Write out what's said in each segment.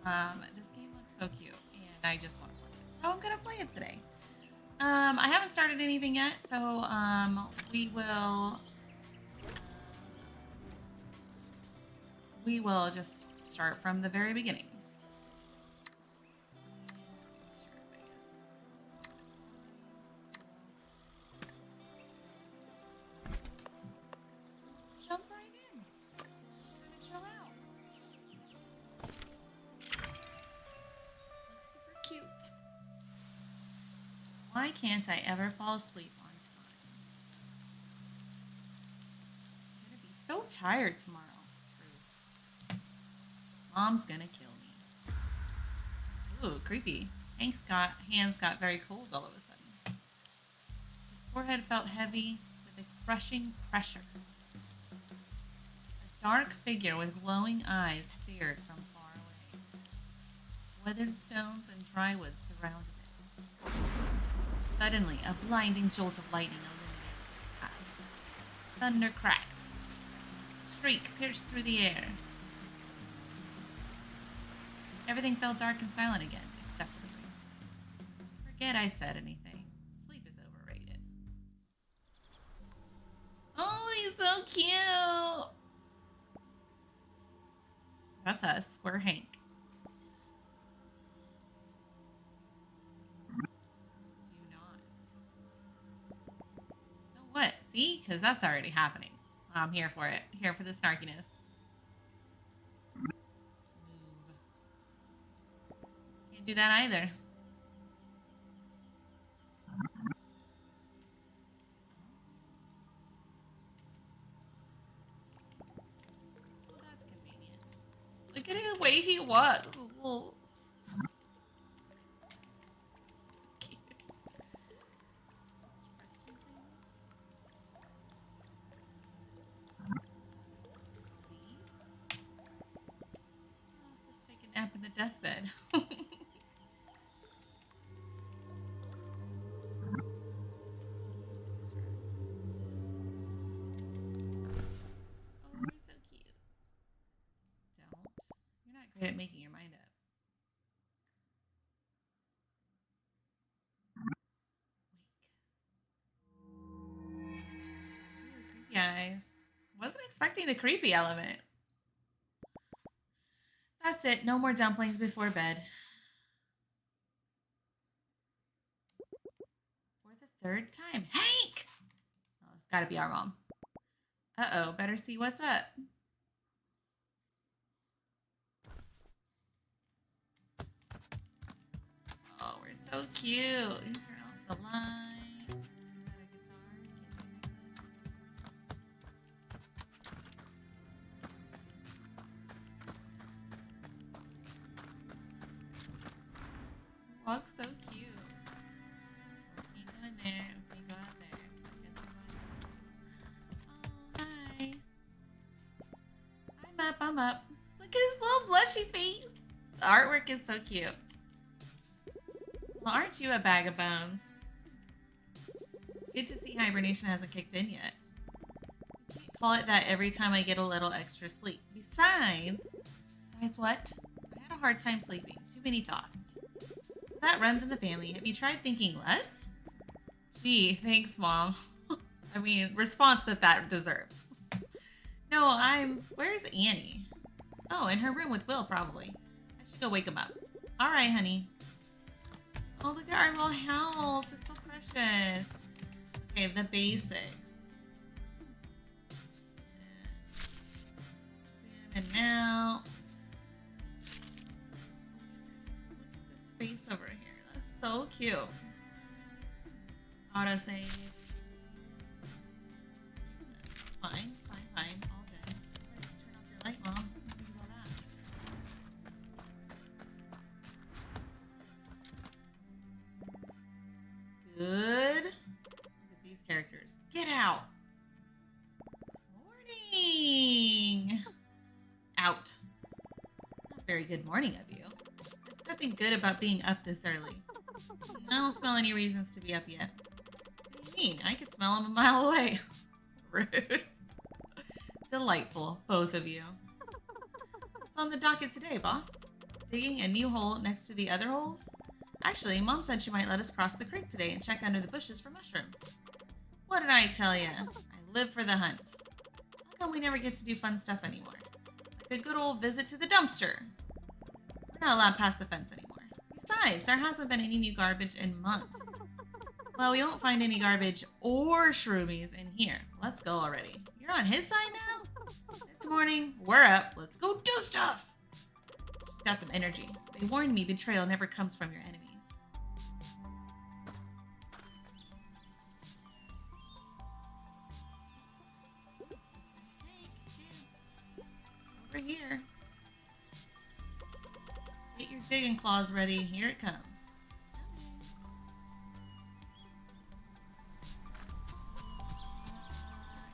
This game looks so cute, and I just want to play it. So I'm gonna play it today. I haven't started anything yet, so we will just start from the very beginning. Let's jump right in. Just kind of chill out. Looks super cute. Why can't I ever fall asleep on time? I'm gonna be so tired tomorrow. Mom's gonna kill me. Ooh, creepy. Hands got very cold all of a sudden. His forehead felt heavy with a crushing pressure. A dark figure with glowing eyes stared from far away. Weathered stones and dry wood surrounded it. Suddenly, a blinding jolt of lightning illuminated the sky. Thunder cracked. A shriek pierced through the air. Everything felt dark and silent again, except for the room. Forget I said anything. Sleep is overrated. Oh, he's so cute. That's us. We're Hank. Do not. So what? See? Because that's already happening. I'm here for it. Here for the snarkiness. Move. Can't do that either. Oh, that's convenient. Look at the way he walks. Little... Cute. Sleep. Let's just take a nap in the deathbed. Oh, you're so cute. Don't. You're not great at making your mind up. Wake. Ooh, creepy eyes. Wasn't expecting the creepy element. That's it. No more dumplings before bed. For the third time. Hank! Oh, it's gotta be our mom. Uh-oh. Better see what's up. Oh, we're so cute. You turn off the line. Got a guitar. Walks so cute. You go in there. You go out there. So I guess we're going to oh, hi. I'm up. I'm up. Look at his little blushy face. The artwork is so cute. Well, aren't you a bag of bones? Good to see hibernation hasn't kicked in yet. You can't call it that every time I get a little extra sleep. Besides what? I had a hard time sleeping. Too many thoughts. That runs in the family. Have you tried thinking less? Gee, thanks, Mom. I mean, response that deserved. No, Where's Annie? Oh, in her room with Will, probably. I should go wake him up. All right, honey. Oh, look at our little house. It's so precious. Okay, the basics. Zoom in now. Look at this face over here. That's so cute. Autosave. Fine. All good. Just turn off your light, Mom. Think about that. Good. Look at these characters. Get out. Morning. Out. It's not very good morning of you. There's nothing good about being up this early. I don't smell any reasons to be up yet. What do you mean? I could smell them a mile away. Rude. Delightful, both of you. What's on the docket today, boss? Digging a new hole next to the other holes? Actually, Mom said she might let us cross the creek today and check under the bushes for mushrooms. What did I tell ya? I live for the hunt. How come we never get to do fun stuff anymore? Like a good old visit to the dumpster. We're not allowed past the fence anymore. Besides, there hasn't been any new garbage in months. Well, we won't find any garbage or shroomies in here. Let's go already. You're on his side now? It's morning. We're up. Let's go do stuff. She's got some energy. They warned me betrayal never comes from your enemies. Hey, kids. Over here. Get your digging claws ready. Here it comes.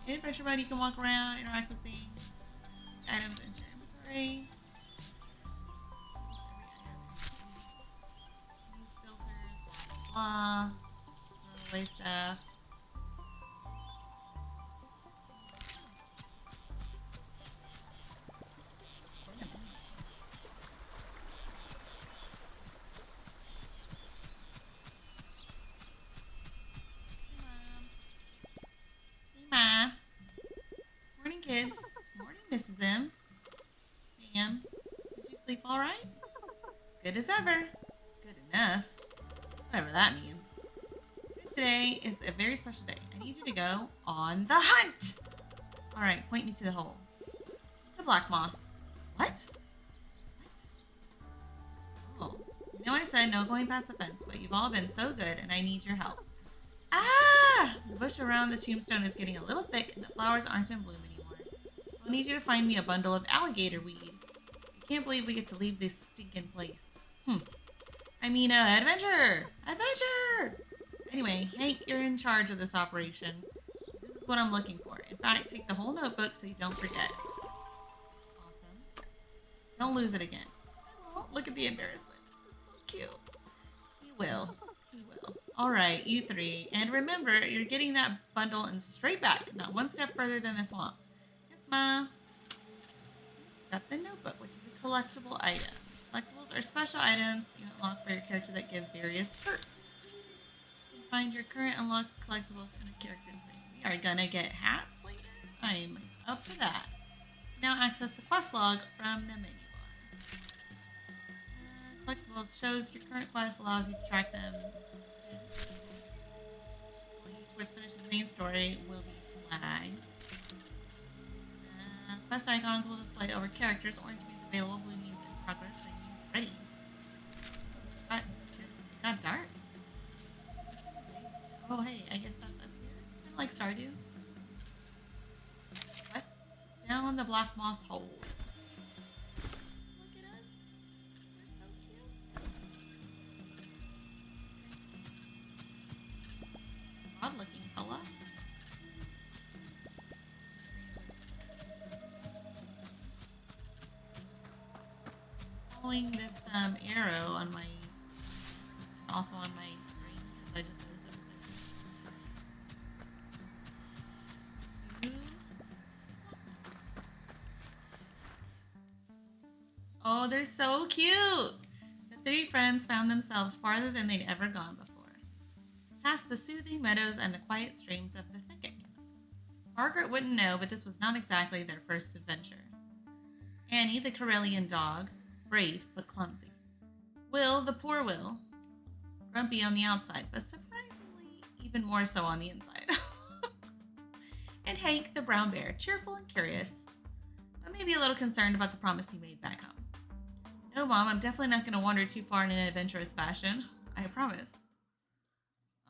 In Adventure Mode, you can walk around, interact with things, items into your inventory. Use filters, blah, blah, blah. Throw away stuff. Ma. Morning, kids. Morning, Mrs. M. Ma'am, did you sleep all right? As good as ever. Good enough. Whatever that means. Today is a very special day. I need you to go on the hunt. All right, point me to the hole. To Black Moss. What? What? Oh, you know I said no going past the fence, but you've all been so good, and I need your help. Ah! The bush around the tombstone is getting a little thick and the flowers aren't in bloom anymore. So I need you to find me a bundle of alligator weed. I can't believe we get to leave this stinking place. I mean, adventure! Adventure! Anyway, Hank, you're in charge of this operation. This is what I'm looking for. In fact, take the whole notebook so you don't forget. Awesome. Don't lose it again. I won't. Look at the embarrassment. It's so cute. He will. He will. All right, you three. And remember, you're getting that bundle and straight back. Not one step further than the swamp. Yes, Ma. Just got the notebook, which is a collectible item. Collectibles are special items you unlock for your character that give various perks. You can find your current unlocked collectibles in the character screen. We are gonna get hats later. I'm up for that. Now access the quest log from the menu bar. Collectibles shows your current quest, allows you to track them. Towards finishing the main story will be flagged. Quest icons will display over characters. Orange means available, blue means in progress, green means ready. It got dark. Oh hey, I guess that's up here. Kind of like Stardew. Quests down the Black Moss hole. Look at us. We're so cute. Odd looking fella. Following this arrow on my, also on my screen, because I just noticed it was there. Oh, they're so cute! The three friends found themselves farther than they'd ever gone before. Past the soothing meadows and the quiet streams of the thicket. Margaret wouldn't know, but this was not exactly their first adventure. Annie, the Corellian dog, brave but clumsy. Will, the poor Will, grumpy on the outside, but surprisingly even more so on the inside. And Hank, the brown bear, cheerful and curious, but maybe a little concerned about the promise he made back home. No, Mom, I'm definitely not going to wander too far in an adventurous fashion. I promise.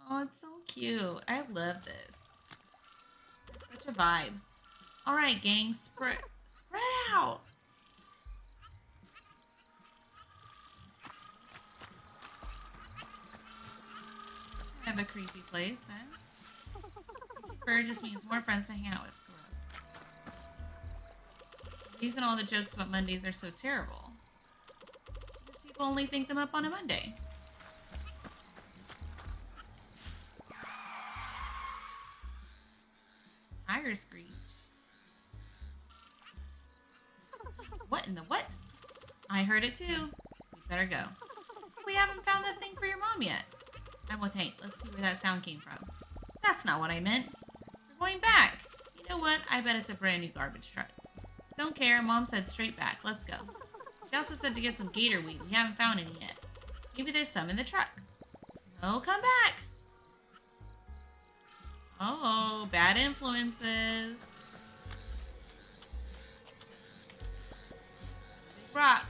Oh, it's so cute. I love this. It's such a vibe. All right, gang, spread out. Kind of a creepy place, eh? Fur just means more friends to hang out with. Gross. The reason all the jokes about Mondays are so terrible. Because people only think them up on a Monday. Tire screech. What in the what? I heard it too. Better go. We haven't found that thing for your mom yet. I'm with Hank. Let's see where that sound came from. That's not what I meant. We're going back. You know what? I bet it's a brand new garbage truck. Don't care. Mom said straight back. Let's go. She also said to get some gator weed. We haven't found any yet. Maybe there's some in the truck. Oh, come back. Oh, bad influences. Big rock.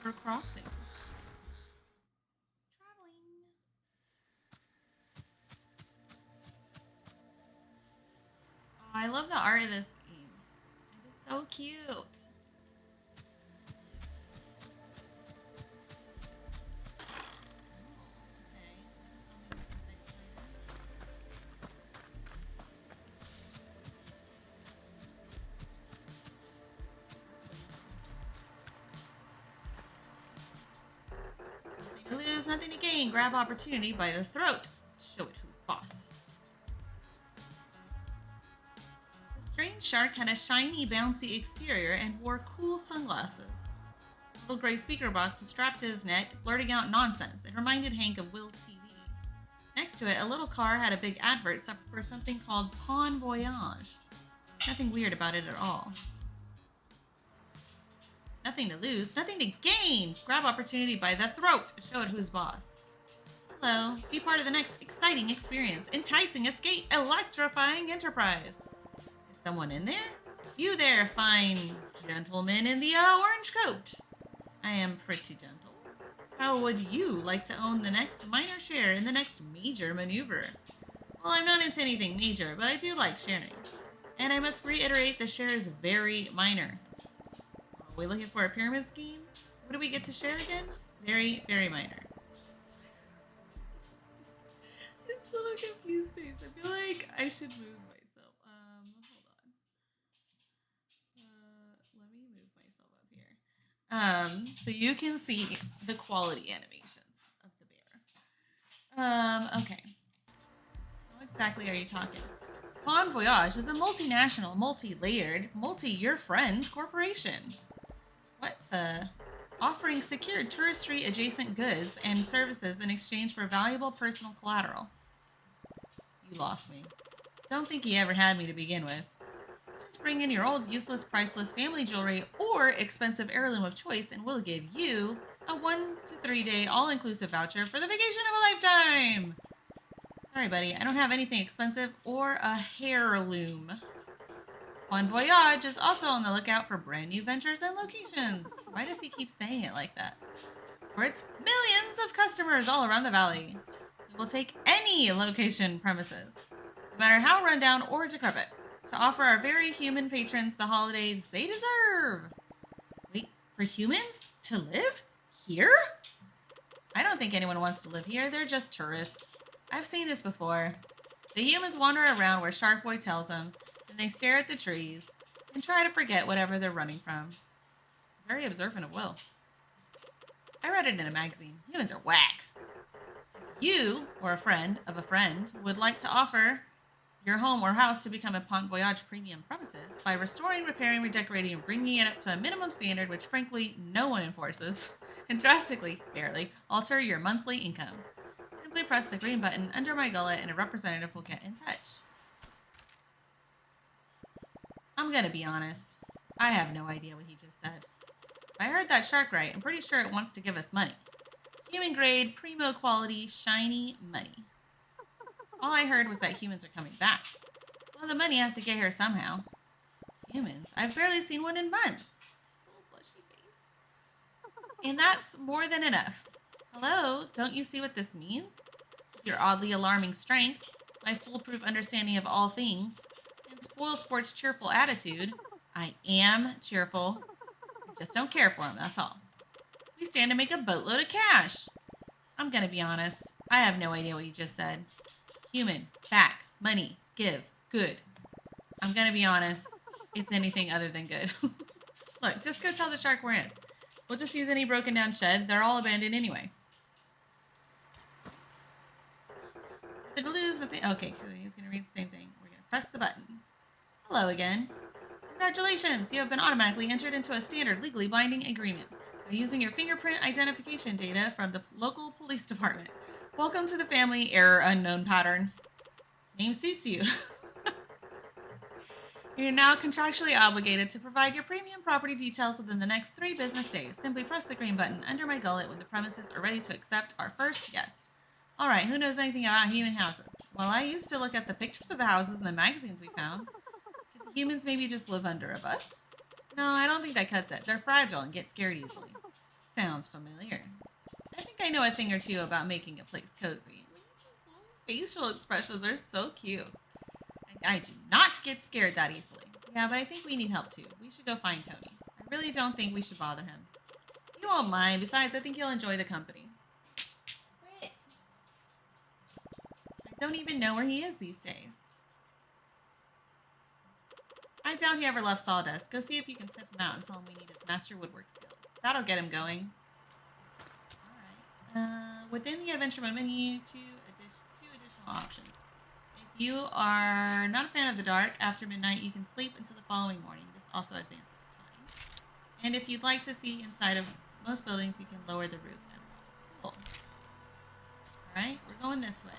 We're crossing. Traveling. Oh, I love the art of this game. It's so cute. Nothing to lose, nothing to gain. Grab opportunity by the throat. Show it who's boss. The strange shark had a shiny, bouncy exterior and wore cool sunglasses. A little gray speaker box was strapped to his neck, blurting out nonsense. It reminded Hank of Will's TV. Next to it, a little car had a big advert for something called Pawn Voyage. Nothing weird about it at all. Nothing to lose, nothing to gain. Grab opportunity by the throat. Show it who's boss. Hello. Be part of the next exciting experience. Enticing escape. Electrifying enterprise. Is someone in there? You there, fine gentleman in the orange coat. I am pretty gentle. How would you like to own the next minor share in the next major maneuver? Well, I'm not into anything major, but I do like sharing. And I must reiterate, the share is very minor. Are we looking for a pyramid scheme? What do we get to share again? Very, very minor. This little confused face. I feel like I should move myself. Hold on. Let me move myself up here. So you can see the quality animations of the bear. Okay. How exactly are you talking? Pawn Voyage is a multinational, multi-layered, multi-year friend corporation. What the? Offering secure touristry adjacent goods and services in exchange for valuable personal collateral. You lost me. Don't think you ever had me to begin with. Just bring in your old, useless, priceless family jewelry or expensive heirloom of choice, and we'll give you a 1 to 3 day all-inclusive voucher for the vacation of a lifetime. Sorry, buddy, I don't have anything expensive or a heirloom. Bon Voyage is also on the lookout for brand new ventures and locations. Why does he keep saying it like that? For its millions of customers all around the valley. We will take any location premises, no matter how rundown or decrepit, to offer our very human patrons the holidays they deserve. Wait, for humans to live here? I don't think anyone wants to live here. They're just tourists. I've seen this before. The humans wander around where Shark Boy tells them, and they stare at the trees and try to forget whatever they're running from. Very observant of Will. I read it in a magazine. Humans are whack. You, or a friend of a friend, would like to offer your home or house to become a Pont Voyage premium premises by restoring, repairing, redecorating, and bringing it up to a minimum standard which frankly no one enforces, and drastically, barely, alter your monthly income. Simply press the green button under my gullet and a representative will get in touch. I'm gonna be honest. I have no idea what he just said. If I heard that shark right, I'm pretty sure it wants to give us money. Human grade, primo quality, shiny money. All I heard was that humans are coming back. Well, the money has to get here somehow. Humans? I've barely seen one in months. Little blushy face. And that's more than enough. Hello? Don't you see what this means? Your oddly alarming strength, my foolproof understanding of all things, and Spoil Sport's cheerful attitude. I am cheerful. I just don't care for him, that's all. We stand to make a boatload of cash. I'm gonna be honest. I have no idea what you just said. Human, back, money, give, good. I'm gonna be honest. It's anything other than good. Look, just go tell the shark we're in. We'll just use any broken down shed. They're all abandoned anyway. Nothing to lose, nothing. Okay, so he's gonna read the same thing. We're gonna press the button. Hello again. Congratulations! You have been automatically entered into a standard legally binding agreement by using your fingerprint identification data from the local police department. Welcome to the family error unknown pattern. Name suits you. You're now contractually obligated to provide your premium property details within the next 3 business days. Simply press the green button under my gullet when the premises are ready to accept our first guest. All right, who knows anything about human houses? Well, I used to look at the pictures of the houses in the magazines we found. Could the humans maybe just live under a bus? No, I don't think that cuts it. They're fragile and get scared easily. Sounds familiar. I think I know a thing or two about making a place cozy. Facial expressions are so cute. I do not get scared that easily. Yeah, but I think we need help too. We should go find Tony. I really don't think we should bother him. You won't mind. Besides, I think he'll enjoy the company. Quit. I don't even know where he is these days. I doubt he ever left Sawdust. Go see if you can sniff him out and tell him we need his master woodwork skills. That'll get him going. Alright. Within the adventure mode menu, two additional options. If you are not a fan of the dark, after midnight you can sleep until the following morning. This also advances time. And if you'd like to see inside of most buildings, you can lower the roof and walls. Cool. Alright, we're going this way.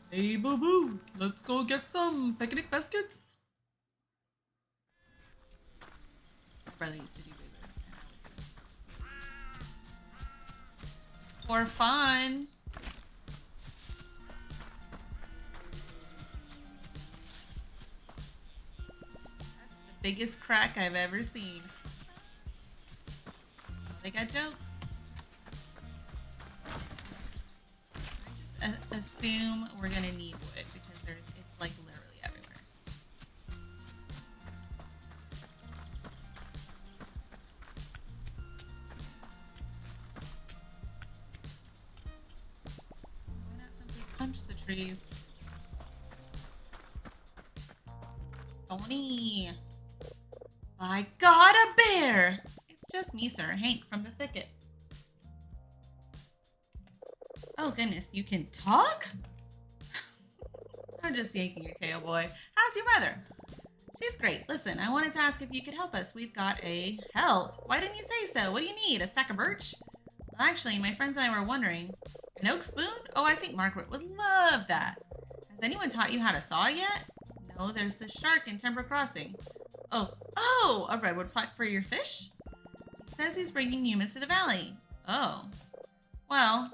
Hey, boo-boo, let's go get some picnic baskets. My brother used to do boo-boo. For fun. That's the biggest crack I've ever seen. They got jokes. I just assume we're gonna need wood because it's like literally everywhere. Why not simply punch the trees? Tony! I got a bear! It's just me, sir, Hank from the thicket. Oh goodness, you can talk? I'm just yanking your tail, boy. How's your mother? She's great. Listen, I wanted to ask if you could help us. We've got a help. Why didn't you say so? What do you need? A stack of birch? Well, actually, my friends and I were wondering. An oak spoon? Oh, I think Margaret would love that. Has anyone taught you how to saw yet? No, there's the shark in Timber Crossing. Oh, a redwood plaque for your fish? He says he's bringing humans to the valley. Oh. Well,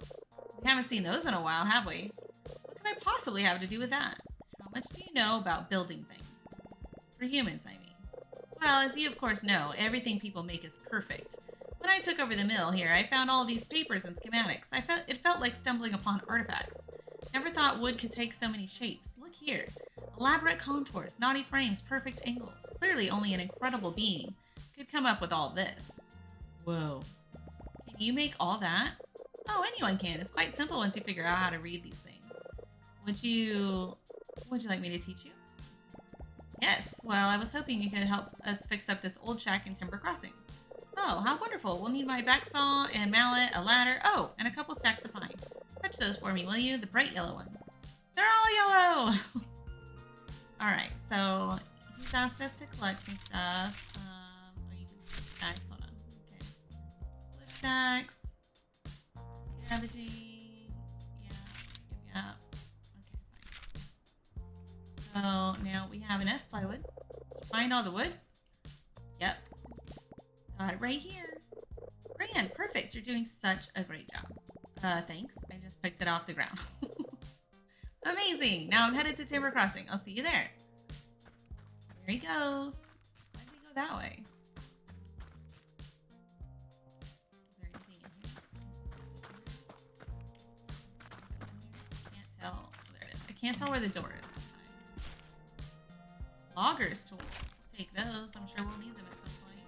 we haven't seen those in a while, have we? What could I possibly have to do with that? How much do you know about building things? For humans, I mean. Well, as you of course know, everything people make is perfect. When I took over the mill here, I found all these papers and schematics. It felt like stumbling upon artifacts. Never thought wood could take so many shapes. Look here. Elaborate contours, knotty frames, perfect angles. Clearly only an incredible being could come up with all this. Whoa. Can you make all that? Oh, anyone can. It's quite simple once you figure out how to read these things. Would you like me to teach you? Yes. Well, I was hoping you could help us fix up this old shack in Timber Crossing. Oh, how wonderful. We'll need my back saw and mallet, a ladder. Oh, and a couple stacks of pine. Touch those for me, will you? The bright yellow ones. They're all yellow! Alright, so he's asked us to collect some stuff. Oh, you can split stacks. Hold on. Okay. Split stacks. Scavenging. Yeah. Okay, fine. So now we have enough plywood. Did you find all the wood? Yep. Got it right here. Grand, perfect. You're doing such a great job. Thanks. I just picked it off the ground. Amazing. Now I'm headed to Timber Crossing. I'll see you there. Here he goes. Why did he go that way? Is there anything in here? I can't tell. There it is. I can't tell where the door is sometimes. Loggers tools. We'll take those. I'm sure we'll need them at some point.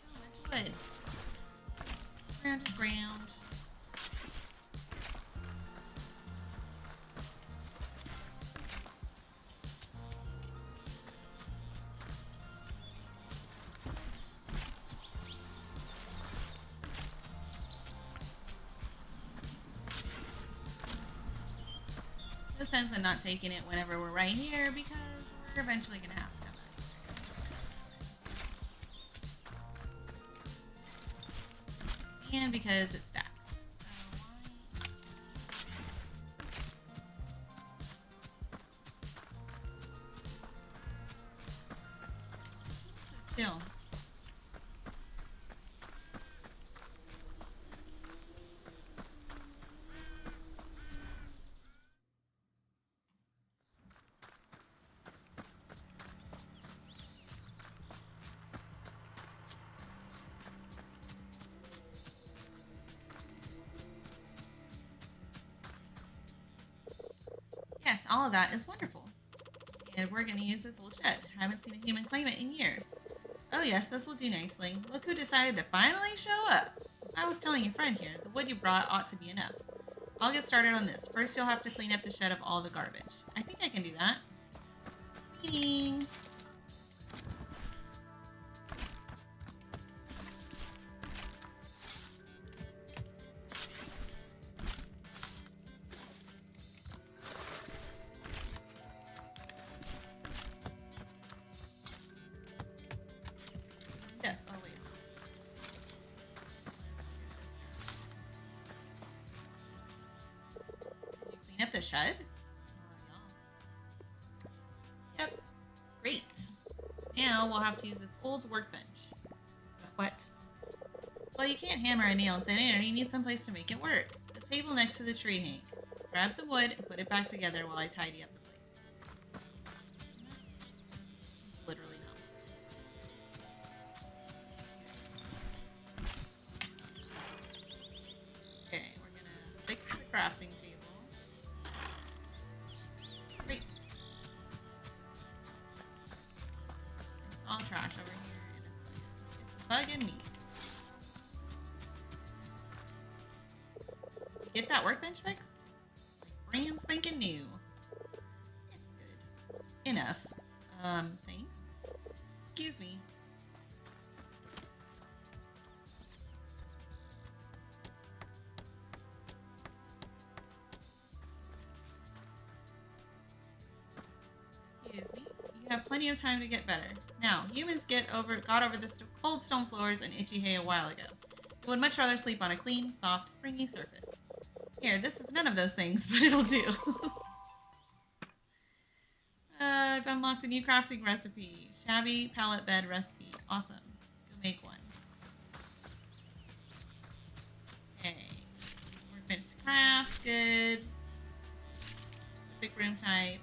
So much wood. Just ground. no sense in not taking it whenever we're right here because we're eventually gonna have to come back. And because it stacks. So why not? So chill. Yes, all of that is wonderful. And we're going to use this old shed. Haven't seen a human claim it in years. Oh yes, this will do nicely. Look who decided to finally show up. As I was telling your friend here, the wood you brought ought to be enough. I'll get started on this. First, you'll have to clean up the shed of all the garbage. I think I can do that. Cleaning. Yeah. Oh, wait. Did you clean up the shed? Yeah. Yep. Great. Now we'll have to use this old workbench. What? Well, you can't hammer a nail in thin air. You need some place to make it work. The table next to the tree hank. Grab some wood and put it back together while I tidy up the place. It's literally not. Okay, we're gonna fix the crafting table. Great. It's all trash over here, and it's bugging me. Did you get that workbench fixed? Brand spanking new. It's good. Enough. Thanks. Excuse me. Excuse me. You have plenty of time to get better. Now, humans got over the cold stone floors and itchy hay a while ago. They would much rather sleep on a clean, soft, springy surface. Here, this is none of those things, but it'll do. I've unlocked a new crafting recipe. Shabby pallet bed recipe. Awesome. Go make one. Okay. Workbench to craft. Good. Specific room types.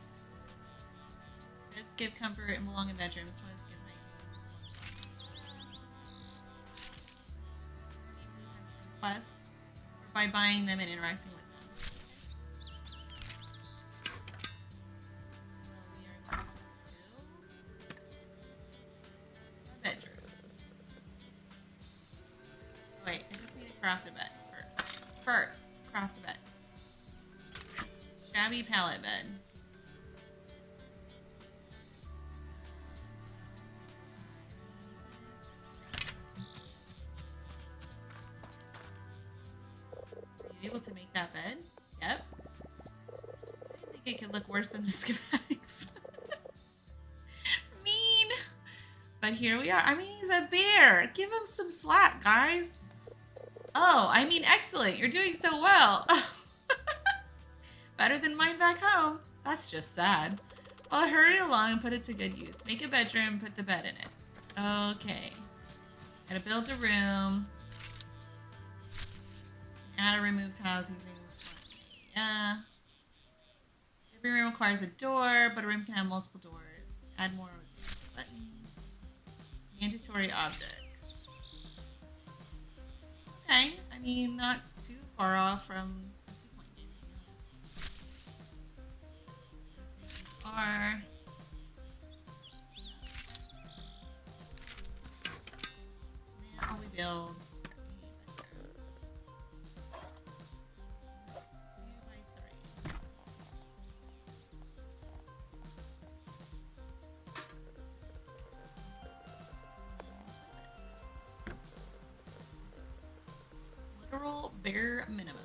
Beds give comfort and belong in bedrooms. Toilets give height. Quests. Or by buying them and interacting with them. Wait, I just need to craft a bed first. Craft a bed. Shabby pallet bed. Are you able to make that bed? Yep. I think it could look worse than the schematics. Mean. But here we are. I mean, he's a bear. Give him some slack, guys. Oh, I mean, excellent. You're doing so well. Better than mine back home. That's just sad. Well, hurry along and put it to good use. Make a bedroom, put the bed in it. Okay. Gotta build a room. How to remove tiles using... Yeah. Every room requires a door, but a room can have multiple doors. Add more button. Mandatory objects. Okay, I mean, not too far off from a 2-point game, to be honest. R. Now we build a bedroom. 2 by 3. Literal bare minimum.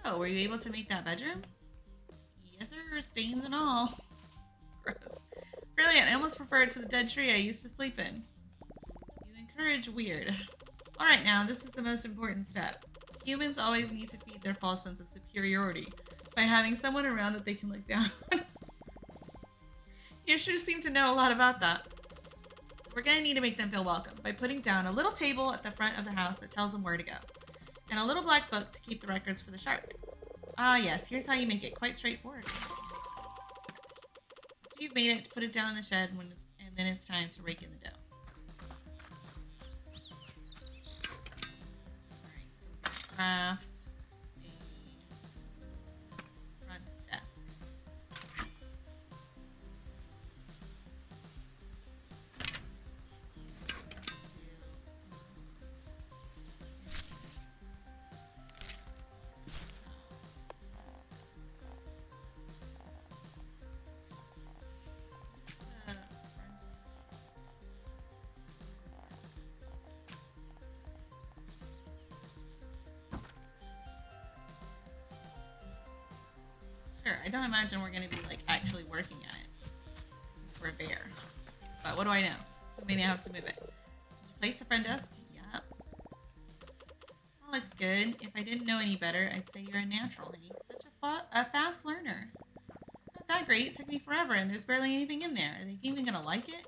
Oh, were you able to make that bedroom? Yes, sir. Stains and all. Gross. Brilliant. I almost prefer it to the dead tree I used to sleep in. You encourage weird. Alright now, this is the most important step. Humans always need to feed their false sense of superiority by having someone around that they can look down on. You sure seem to know a lot about that. So we're gonna need to make them feel welcome by putting down a little table at the front of the house that tells them where to go. And a little black book to keep the records for the shark. Ah yes, here's how you make it quite straightforward. After you've made it, put it down in the shed and then it's time to rake in the dough. Alright, so we're gonna craft a front desk. Sure, I don't imagine we're going to be, like, actually working at it. It's for a bear. But what do I know? We may now have to move it. Did you place the front desk? Yep. That looks good. If I didn't know any better, I'd say you're a natural, honey. Such a fast learner. It's not that great. It took me forever, and there's barely anything in there. Are they even going to like it?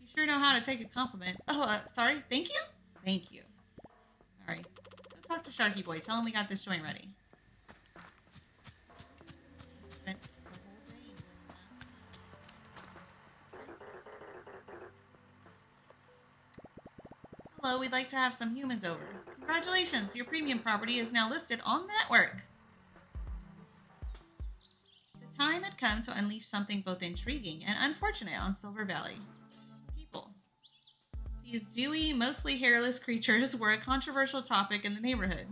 You sure know how to take a compliment. Oh, sorry. Thank you? Thank you. Sorry. Go talk to Sharky Boy. Tell him we got this joint ready. Hello, we'd like to have some humans over. Congratulations, your premium property is now listed on the network. The time had come to unleash something both intriguing and unfortunate on Silver Valley. People. These dewy, mostly hairless creatures were a controversial topic in the neighborhood.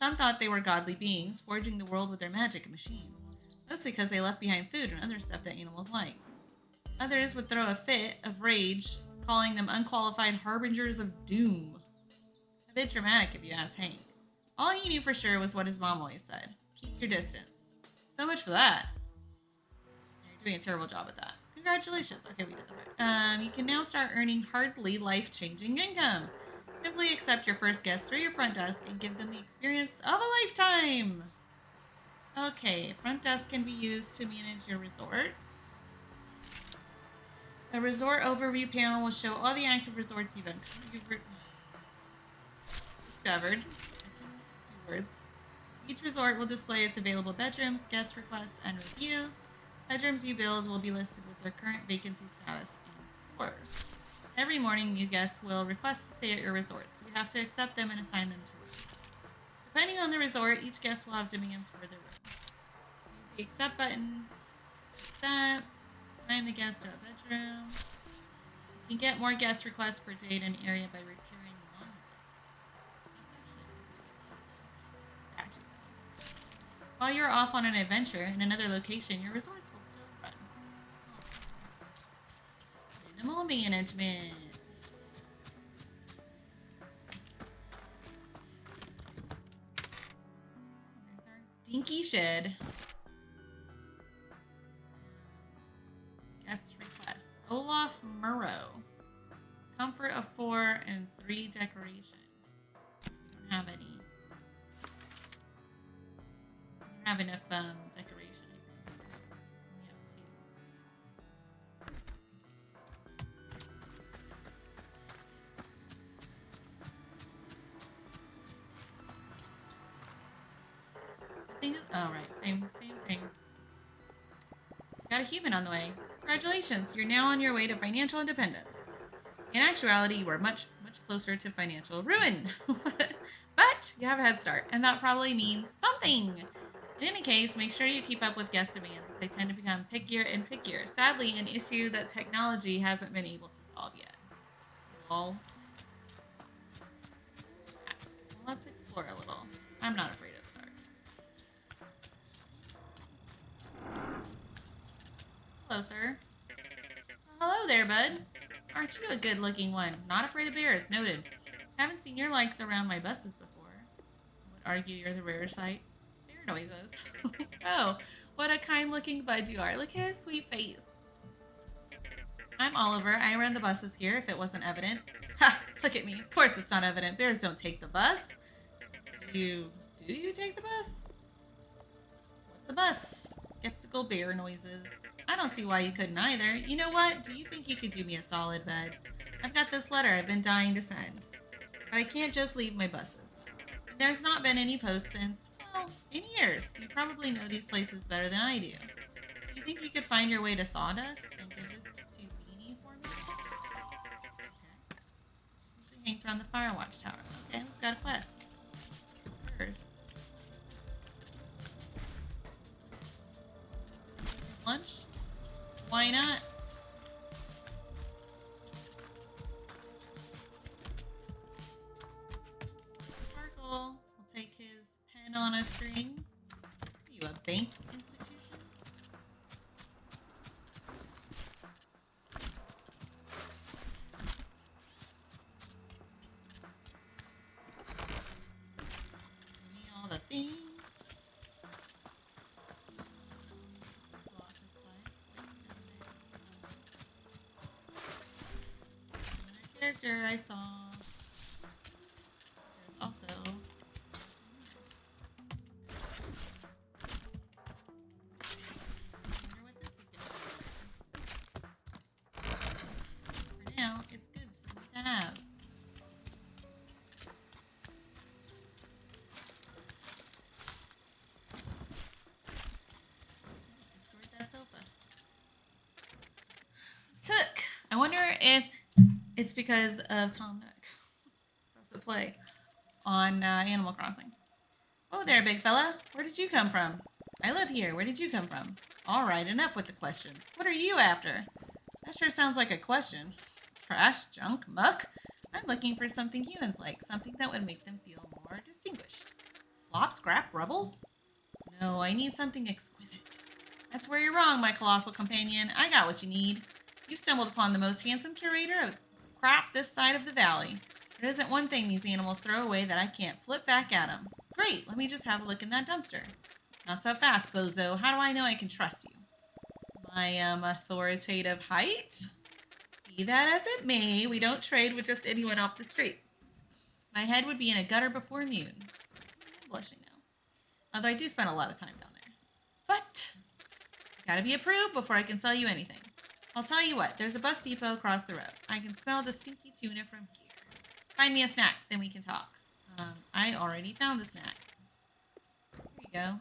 Some thought they were godly beings, forging the world with their magic machines, mostly because they left behind food and other stuff that animals liked. Others would throw a fit of rage, calling them unqualified harbingers of doom. A bit dramatic if you ask Hank. All he knew for sure was what his mom always said. Keep your distance. So much for that. You're doing a terrible job at that. Congratulations. Okay, we did that right. You can now start earning hardly life-changing income. Simply accept your first guest through your front desk and give them the experience of a lifetime. Okay, front desk can be used to manage your resorts. The resort overview panel will show all the active resorts you've discovered. I can do words. Each resort will display its available bedrooms, guest requests, and reviews. Bedrooms you build will be listed with their current vacancy status and scores. Every morning, new guests will request to stay at your resort, so you have to accept them and assign them to rooms. Depending on the resort, each guest will have demands for their room. Use the accept button to accept. Assign the guest to a bedroom. You can get more guest requests per day in an area by repairing monuments. That's actually statue. While you're off on an adventure in another location, your resorts will still run. Minimal management. There's our dinky shed. Guest requests. Olaf Murrow. Comfort of 4 and 3 decoration. We don't have any. We don't have enough decoration, I think. We have 2. I think, oh right, same. Got a human on the way. Congratulations, you're now on your way to financial independence. In actuality, you are much closer to financial ruin. But you have a head start, and that probably means something. In any case, make sure you keep up with guest demands as they tend to become pickier and pickier. Sadly, an issue that technology hasn't been able to solve yet. Lol. Well, let's explore a little. I'm not afraid of the dark. Hello, sir. Hello there, bud. Aren't you a good-looking one? Not afraid of bears, noted. Haven't seen your likes around my buses before. I would argue you're the rare sight. Bear Bear noises. Oh, what a kind-looking bud you are. Look at his sweet face. I'm Oliver. I run the buses here, if it wasn't evident. Ha! Look at me. Of course it's not evident. Bears don't take the bus. Do you take the bus? What's a bus? Skeptical bear noises. I don't see why you couldn't either. You know what? Do you think you could do me a solid, bud? I've got this letter I've been dying to send. But I can't just leave my buses. There's not been any post since, well, in years. You probably know these places better than I do. Do you think you could find your way to Sawdust and give this to Beanie for me? Okay. She usually hangs around the Firewatch Tower. Okay, we've got a quest. First. Lunch? Why not? Sparkle. We'll take his pen on a string. Are you a bank institution? Give me all the things. Character I saw. There's also I wonder what this is gonna be. For now, it's goods for me to have. Let's destroy that sofa. Took. I wonder if it's because of Tom Nook. That's a play on Animal Crossing. Oh there, big fella. Where did you come from? I live here. Where did you come from? All right, enough with the questions. What are you after? That sure sounds like a question. Trash, junk, muck? I'm looking for something humans like, something that would make them feel more distinguished. Slop, scrap, rubble? No, I need something exquisite. That's where you're wrong, my colossal companion. I got what you need. You've stumbled upon the most handsome curator of crap this side of the valley. There isn't one thing these animals throw away that I can't flip back at them. Great, let me just have a look in that dumpster. Not so fast, bozo. How do I know I can trust you? My, authoritative height? Be that as it may, we don't trade with just anyone off the street. My head would be in a gutter before noon. I'm blushing now. Although I do spend a lot of time down there. But, gotta be approved before I can sell you anything. I'll tell you what, there's a bus depot across the road. I can smell the stinky tuna from here. Find me a snack, then we can talk. I already found the snack. Here you go.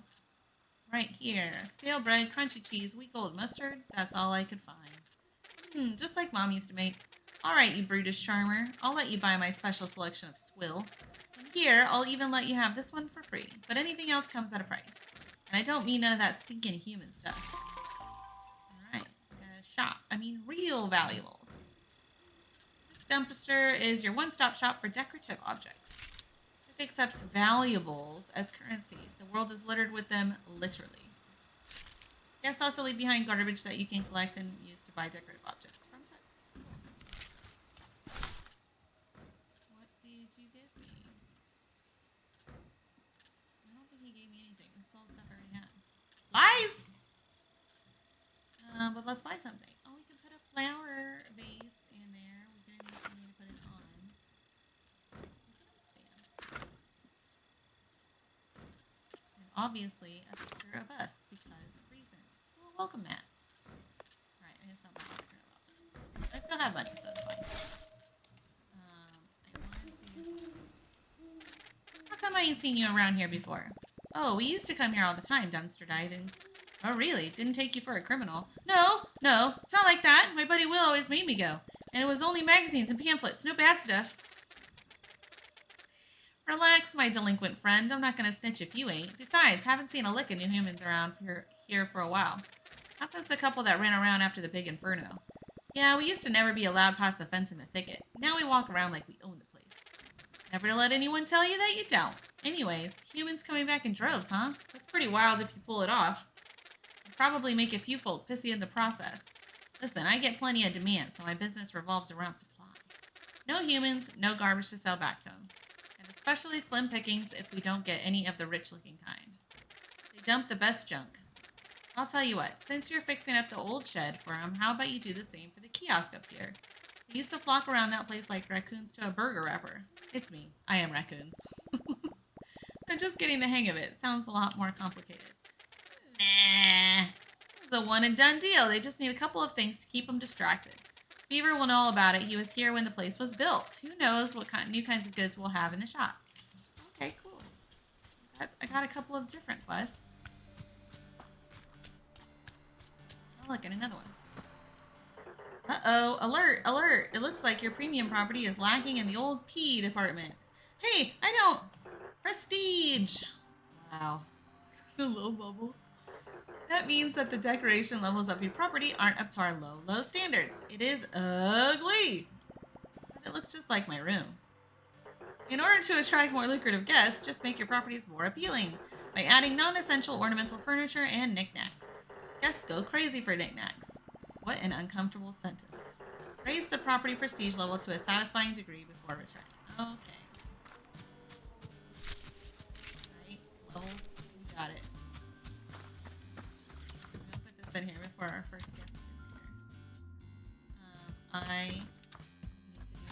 Right here. Stale bread, crunchy cheese, week old mustard. That's all I could find. Just like Mom used to make. All right, you brutish charmer. I'll let you buy my special selection of swill. And here, I'll even let you have this one for free. But anything else comes at a price. And I don't mean none of that stinking human stuff. Shop. I mean, real valuables. Dumpster is your one-stop shop for decorative objects. It accepts valuables as currency. The world is littered with them, literally. Guests also leave behind garbage that you can collect and use to buy decorative objects from Tech. What did you give me? I don't think he gave me anything. This is all stuff I already had. Lies! But let's buy something. Oh, we can put a flower vase in there. We're gonna need something to put it on. And obviously a picture of us because reasons. Well, welcome, Matt. Alright, I just don't know about this. I still have money, so it's fine. I wanted to... How come I ain't seen you around here before? Oh, we used to come here all the time, dumpster diving. Oh, really? Didn't take you for a criminal? No, it's not like that. My buddy Will always made me go. And it was only magazines and pamphlets, no bad stuff. Relax, my delinquent friend. I'm not going to snitch if you ain't. Besides, haven't seen a lick of new humans around here for a while. Not since the couple that ran around after the big inferno. Yeah, we used to never be allowed past the fence in the thicket. Now we walk around like we own the place. Never to let anyone tell you that you don't. Anyways, humans coming back in droves, huh? That's pretty wild if you pull it off. Probably make a few folk pissy in the process. Listen, I get plenty of demand, so my business revolves around supply. No humans, no garbage to sell back to them. And especially slim pickings if we don't get any of the rich-looking kind. dump the best junk. I'll tell you what, since you're fixing up the old shed for him, how about you do the same for the kiosk up here? They used to flock around that place like raccoons to a burger wrapper. It's me. I am raccoons. I'm just getting the hang of it. Sounds a lot more complicated. Nah. This is a one and done deal. They just need a couple of things to keep them distracted. Beaver will know all about it. He was here when the place was built. Who knows what new kinds of goods we'll have in the shop. Okay, cool. I got a couple of different quests. Oh, look, and another one. Uh-oh, alert, alert. It looks like your premium property is lacking in the old P department. Hey, I don't. Prestige. Wow. The low bubble. That means that the decoration levels of your property aren't up to our low standards. It is ugly. But it looks just like my room. In order to attract more lucrative guests, just make your properties more appealing by adding non-essential ornamental furniture and knickknacks. Guests go crazy for knickknacks. What an uncomfortable sentence. Raise the property prestige level to a satisfying degree before returning. Okay. Right, levels. We got it. I'm going to put this in here before our first guest gets here. I need to do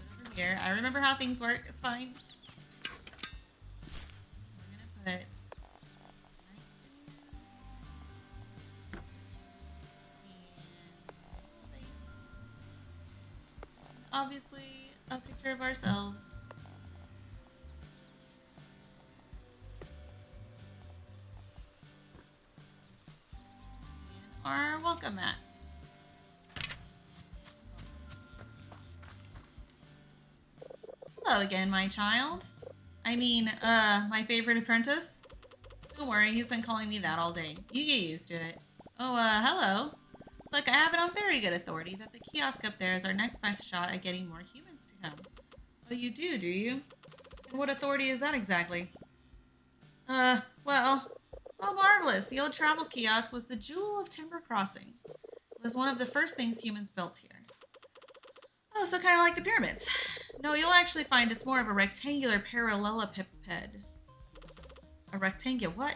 it over here. I remember how things work. It's fine. We're going to put... obviously, a picture of ourselves. And our welcome mats. Hello again, my child. I mean, my favorite apprentice. Don't worry, he's been calling me that all day. You get used to it. Oh, hello. Look, I have it on very good authority that the kiosk up there is our next best shot at getting more humans to come. Oh, you do you? And what authority is that exactly? Well, oh, marvelous. The old travel kiosk was the jewel of Timber Crossing. It was one of the first things humans built here. Oh, so kind of like the pyramids. No, you'll actually find it's more of a rectangular parallelepiped. A rectangular what?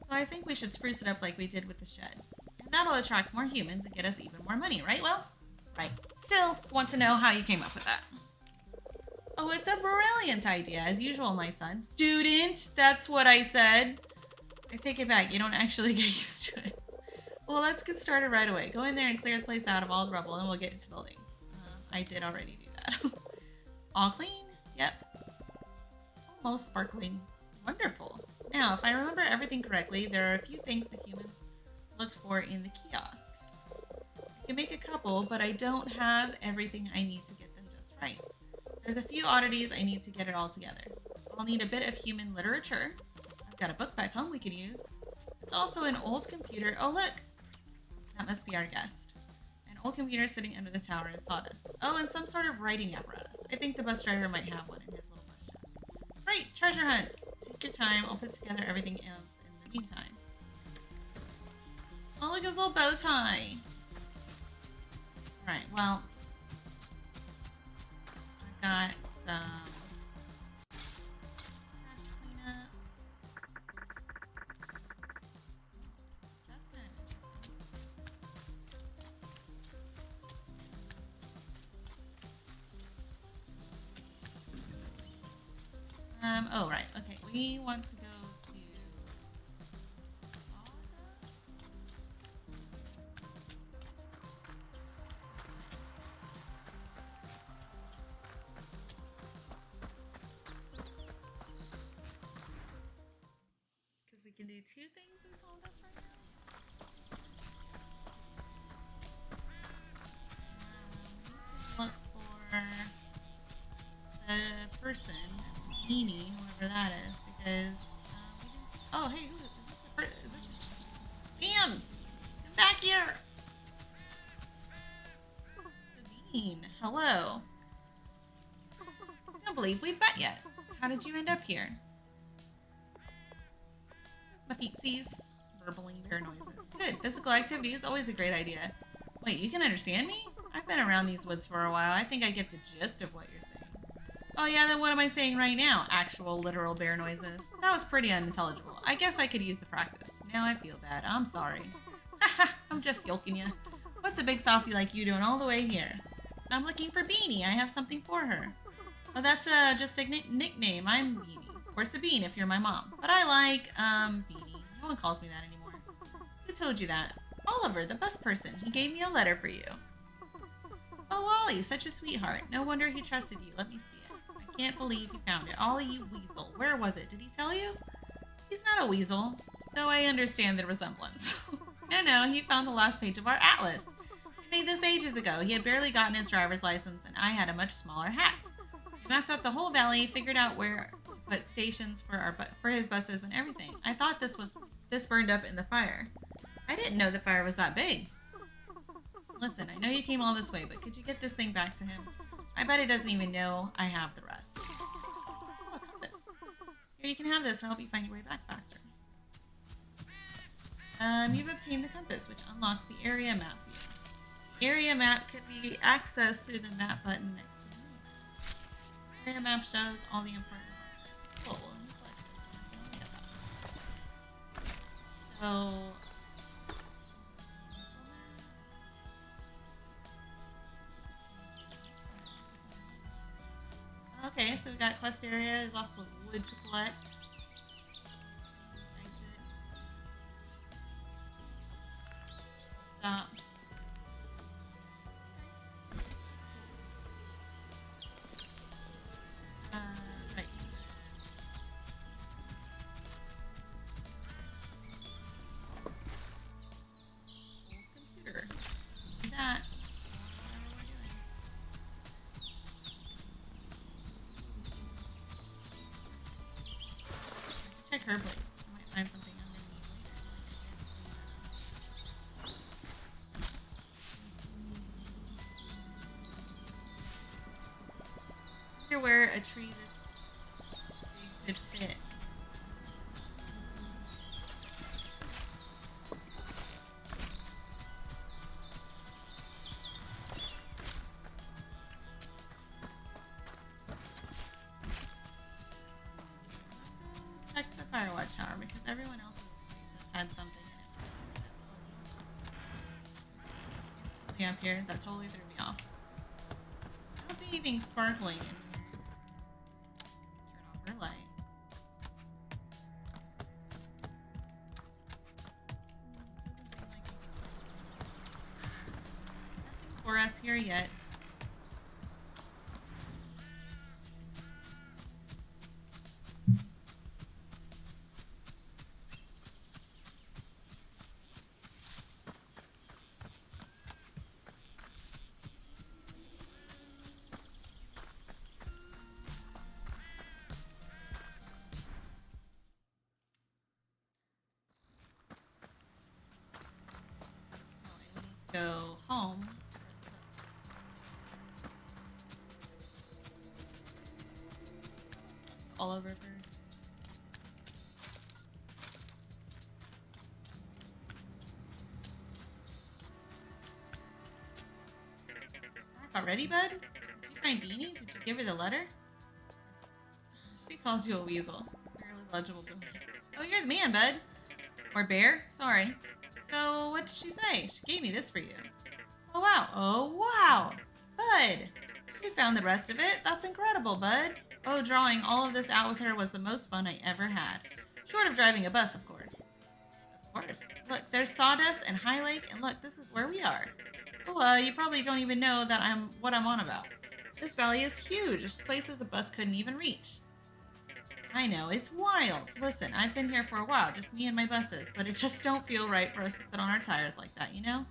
So I think we should spruce it up like we did with the shed. That'll attract more humans and get us even more money, right? Well, right. Still want to know how you came up with that. Oh, it's a brilliant idea, as usual, my son. Student, that's what I said. I take it back. You don't actually get used to it. Well, let's get started right away. Go in there and clear the place out of all the rubble, and we'll get into building. I did already do that. All clean? Yep. Almost sparkling. Wonderful. Now, if I remember everything correctly, there are a few things the humans looked for in the kiosk. I can make a couple, but I don't have everything I need to get them just right. There's a few oddities I need to get it all together. I'll need a bit of human literature. I've got a book back home we can use. There's also an old computer. Oh, look! That must be our guest. An old computer sitting under the tower in sawdust. Oh, and some sort of writing apparatus. I think the bus driver might have one in his little bus shop. Great! Treasure hunt! Take your time. I'll put together everything else in the meantime. Oh, look at his little bow tie. Alright, well. I've got some trash cleanup. That's kind of interesting. Oh, right. Okay, we want to go to we can do two things in sawdust right now. Look for the person, Meanie, whoever that is, because oh, hey, who is this? Is this? Bam! Come back here. Sabine, hello. I don't believe we've met yet. How did you end up here? My feetsies. Burbling bear noises. Good. Physical activity is always a great idea. Wait, you can understand me? I've been around these woods for a while. I think I get the gist of what you're saying. Oh yeah, then what am I saying right now? Actual literal bear noises. That was pretty unintelligible. I guess I could use the practice. Now I feel bad. I'm sorry. Haha, I'm just yoking you. What's a big softie like you doing all the way here? I'm looking for Beanie. I have something for her. Oh, that's just a nickname. I'm Beanie. Or Sabine if you're my mom. But I like, Beanie. No one calls me that anymore. Who told you that? Oliver, the bus person. He gave me a letter for you. Oh, Ollie, such a sweetheart. No wonder he trusted you. Let me see it. I can't believe he found it. Ollie, you weasel. Where was it? Did he tell you? He's not a weasel, though I understand the resemblance. No, he found the last page of our atlas. He made this ages ago. He had barely gotten his driver's license, and I had a much smaller hat. He mapped out the whole valley, figured out where to put stations for his buses and everything. I thought this burned up in the fire. I didn't know the fire was that big. Listen, I know you came all this way, but could you get this thing back to him? I bet he doesn't even know I have the rest. Oh, a compass. Here, you can have this and help you find your way back faster. You've obtained the compass, which unlocks the area map view. The area map can be accessed through the map button next to the mini map. The area map shows all the important markers. Cool, well, let me collect this. So... Okay, so we got quest area. There's also wood to collect. Exits. Stop. Right. Old computer. Do that. Whatever we're doing. Check her place. I might find something I'm gonna need later. I wonder where a tree this big could fit. Check the firewatch tower because everyone else's places had something in it. Instantly up here, that totally threw me off. I don't see anything sparkling in here. Turn off her light. Doesn't seem like we can use it. Nothing for us here yet. We need to go home. All over first. Back already, bud? Did you find Beanie? Did you give her the letter? She called you a weasel. Barely legible. Oh, you're the man, bud. Or bear. Sorry. So, what did she say? She gave me this for you. Oh, wow. Oh, wow. Bud. She found the rest of it. That's incredible, bud. Oh, drawing all of this out with her was the most fun I ever had. Short of driving a bus, of course. Of course. Look, there's Sawdust and High Lake, and look, this is where we are. Oh, you probably don't even know that what I'm on about. This valley is huge. There's places a bus couldn't even reach. I know, it's wild. Listen, I've been here for a while, just me and my buses, but it just don't feel right for us to sit on our tires like that, you know?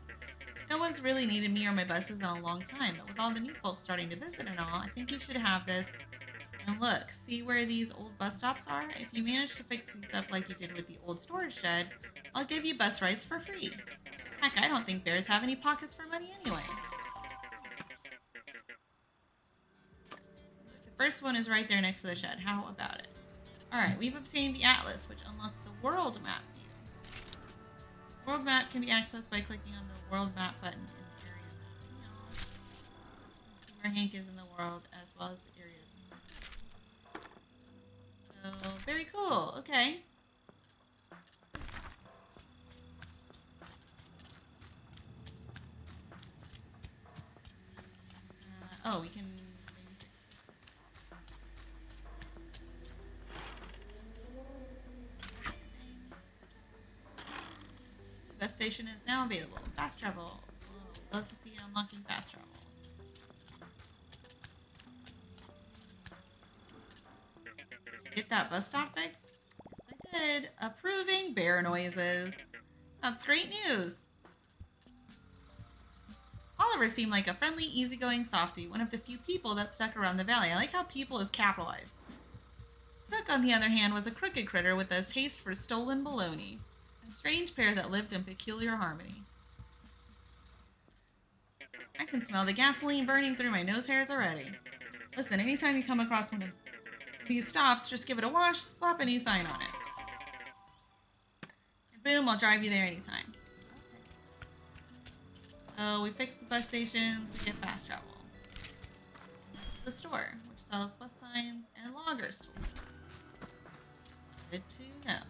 No one's really needed me or my buses in a long time, but with all the new folks starting to visit and all, I think you should have this. And look, see where these old bus stops are? If you manage to fix these up like you did with the old storage shed, I'll give you bus rides for free. Heck, I don't think bears have any pockets for money anyway. The first one is right there next to the shed. How about it? Alright, we've obtained the atlas, which unlocks the world map view. The world map can be accessed by clicking on the world map button in the area map. See where Hank is in the world, as well as the areas in this map. cool. Okay. Oh, we can maybe fix this. Bus station is now available. Fast travel. Whoa, love to see you unlocking fast travel. Get that bus stop fixed? Yes, I did. Approving bear noises. That's great news. Oliver seemed like a friendly, easygoing softy, one of the few people that stuck around the valley. I like how people is capitalized. Tuck, on the other hand, was a crooked critter with a taste for stolen baloney. A strange pair that lived in peculiar harmony. I can smell the gasoline burning through my nose hairs already. Listen, anytime you come across one of these stops, just give it a wash, slap a new sign on it. And boom, I'll drive you there anytime. So we fix the bus stations, we get fast travel. This is the store, which sells bus signs and loggers tools. Good to know.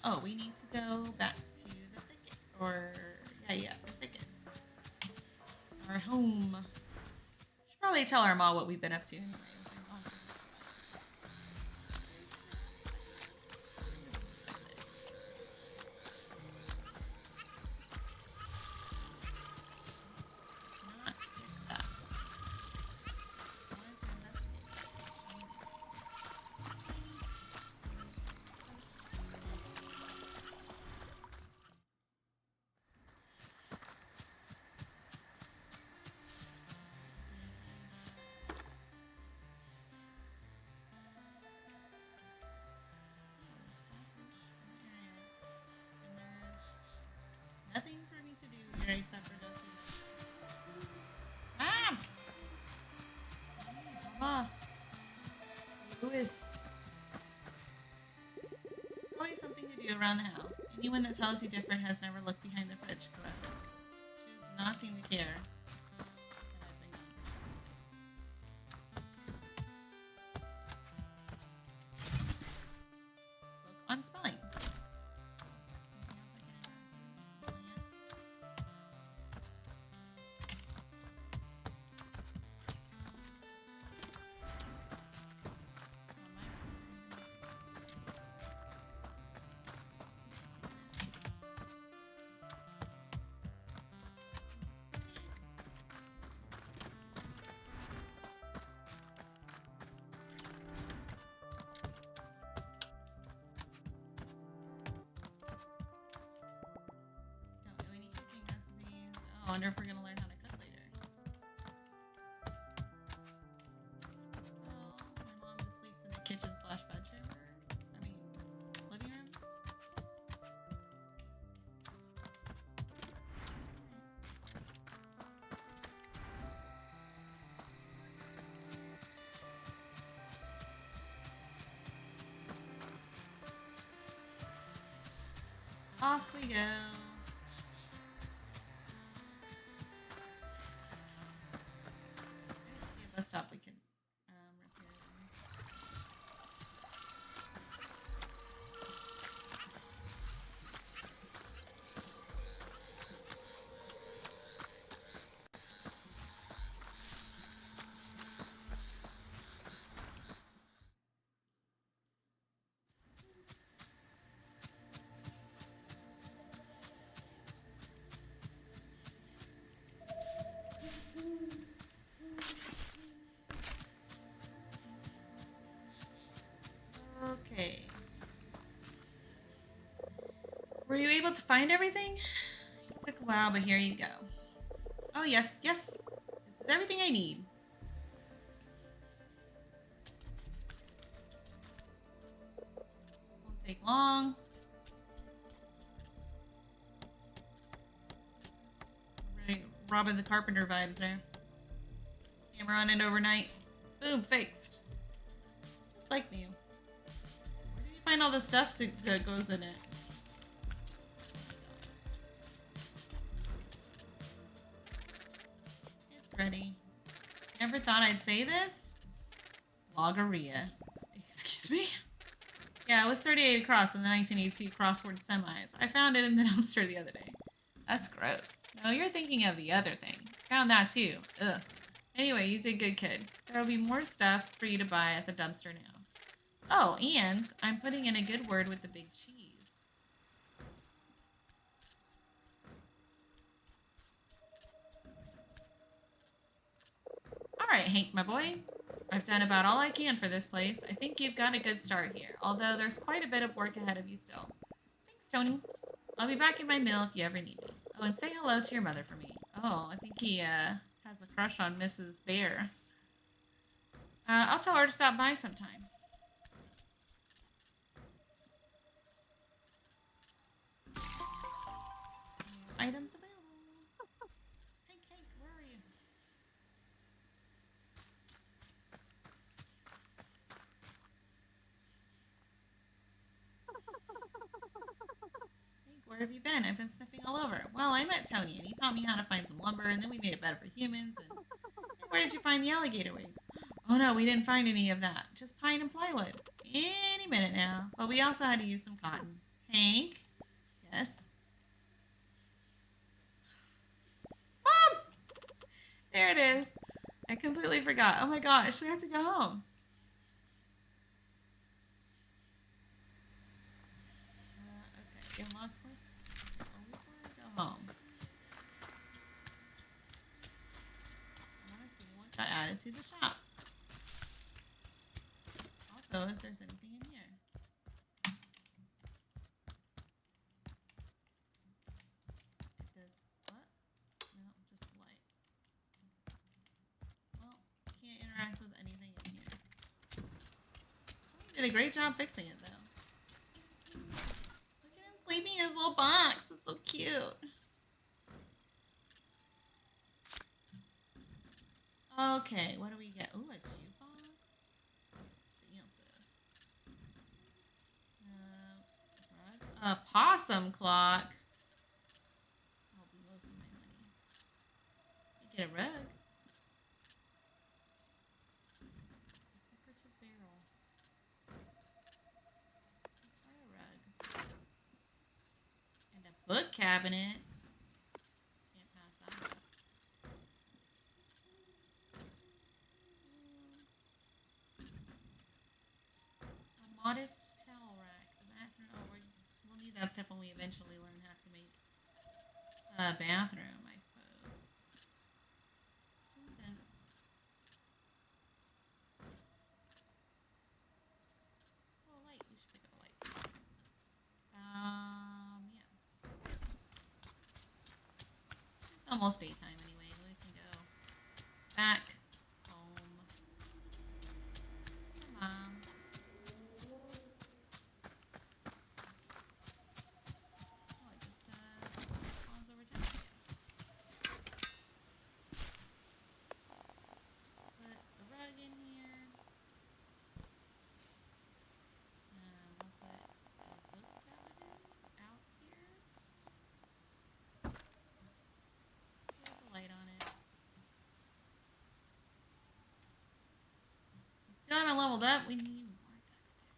Oh, we need to go back to the thicket. Or, yeah, the thicket. Our home. Should probably tell our mom what we've been up to anyway. Nothing for me to do here except for those two. Mom! Mama! Louis. There's always something to do around the house. Anyone that tells you different has never looked behind the fridge. Gross. She does not seem to care that I've been gone for several days. Book on spelling. I wonder if we're gonna learn how to cook later. Oh, my mom just sleeps in the kitchen / bedroom. Living room. Off we go. Stop, we can repair them. Okay. Were you able to find everything? It took a while, but here you go. Oh, yes, yes. This is everything I need. Won't take long. Really Robin the Carpenter vibes there. Camera on it overnight. Boom, fixed. Just like new. find all the stuff that goes in it. It's ready. Never thought I'd say this? Logorrhea. Excuse me? Yeah, it was 38 across in the 1982 crossword semis. I found it in the dumpster the other day. That's gross. No, you're thinking of the other thing. Found that too. Ugh. Anyway, you did good, kid. There'll be more stuff for you to buy at the dumpster now. Oh, and I'm putting in a good word with the big cheese. All right, Hank, my boy. I've done about all I can for this place. I think you've got a good start here, although there's quite a bit of work ahead of you still. Thanks, Tony. I'll be back in my mill if you ever need me. Oh, and say hello to your mother for me. Oh, I think he has a crush on Mrs. Bear. I'll tell her to stop by sometime. Items available. Hank, where are you? Hank, where have you been? I've been sniffing all over. Well, I met Tony, and he taught me how to find some lumber, and then we made it better for humans. And where did you find the alligator wig? Oh no, we didn't find any of that. Just pine and plywood. Any minute now. But we also had to use some cotton. Hank? Yes? Mom! There it is. I completely forgot. Oh my gosh, we have to go home. Okay, unlock first. Before we go home. I want to see what got added to the shop. Also, if there's anything in here. It does what? No, just light. Well, can't interact with anything in here. He did a great job fixing it, though. Look at him sleeping in his little box. It's so cute. Okay, what do we get? Ooh, a jukebox. That's expensive. A possum clock. That'll be most of my money. You get a rug. A decorative barrel. Let's buy a rug. And a book cabinet. Can't pass that up. A modest towel rack. A bathroom. Oh, we'll need that stuff when we eventually learn how to make a bathroom, I suppose. Since oh, a light. We should pick up a light. Yeah. It's almost daytime anyway. We can go back home. Come on. Oh, it just spawns over time, I guess. Let's put a rug in here. We'll put a book cabinet out here. Put the light on it. We still haven't leveled up. We need more decorative stuff.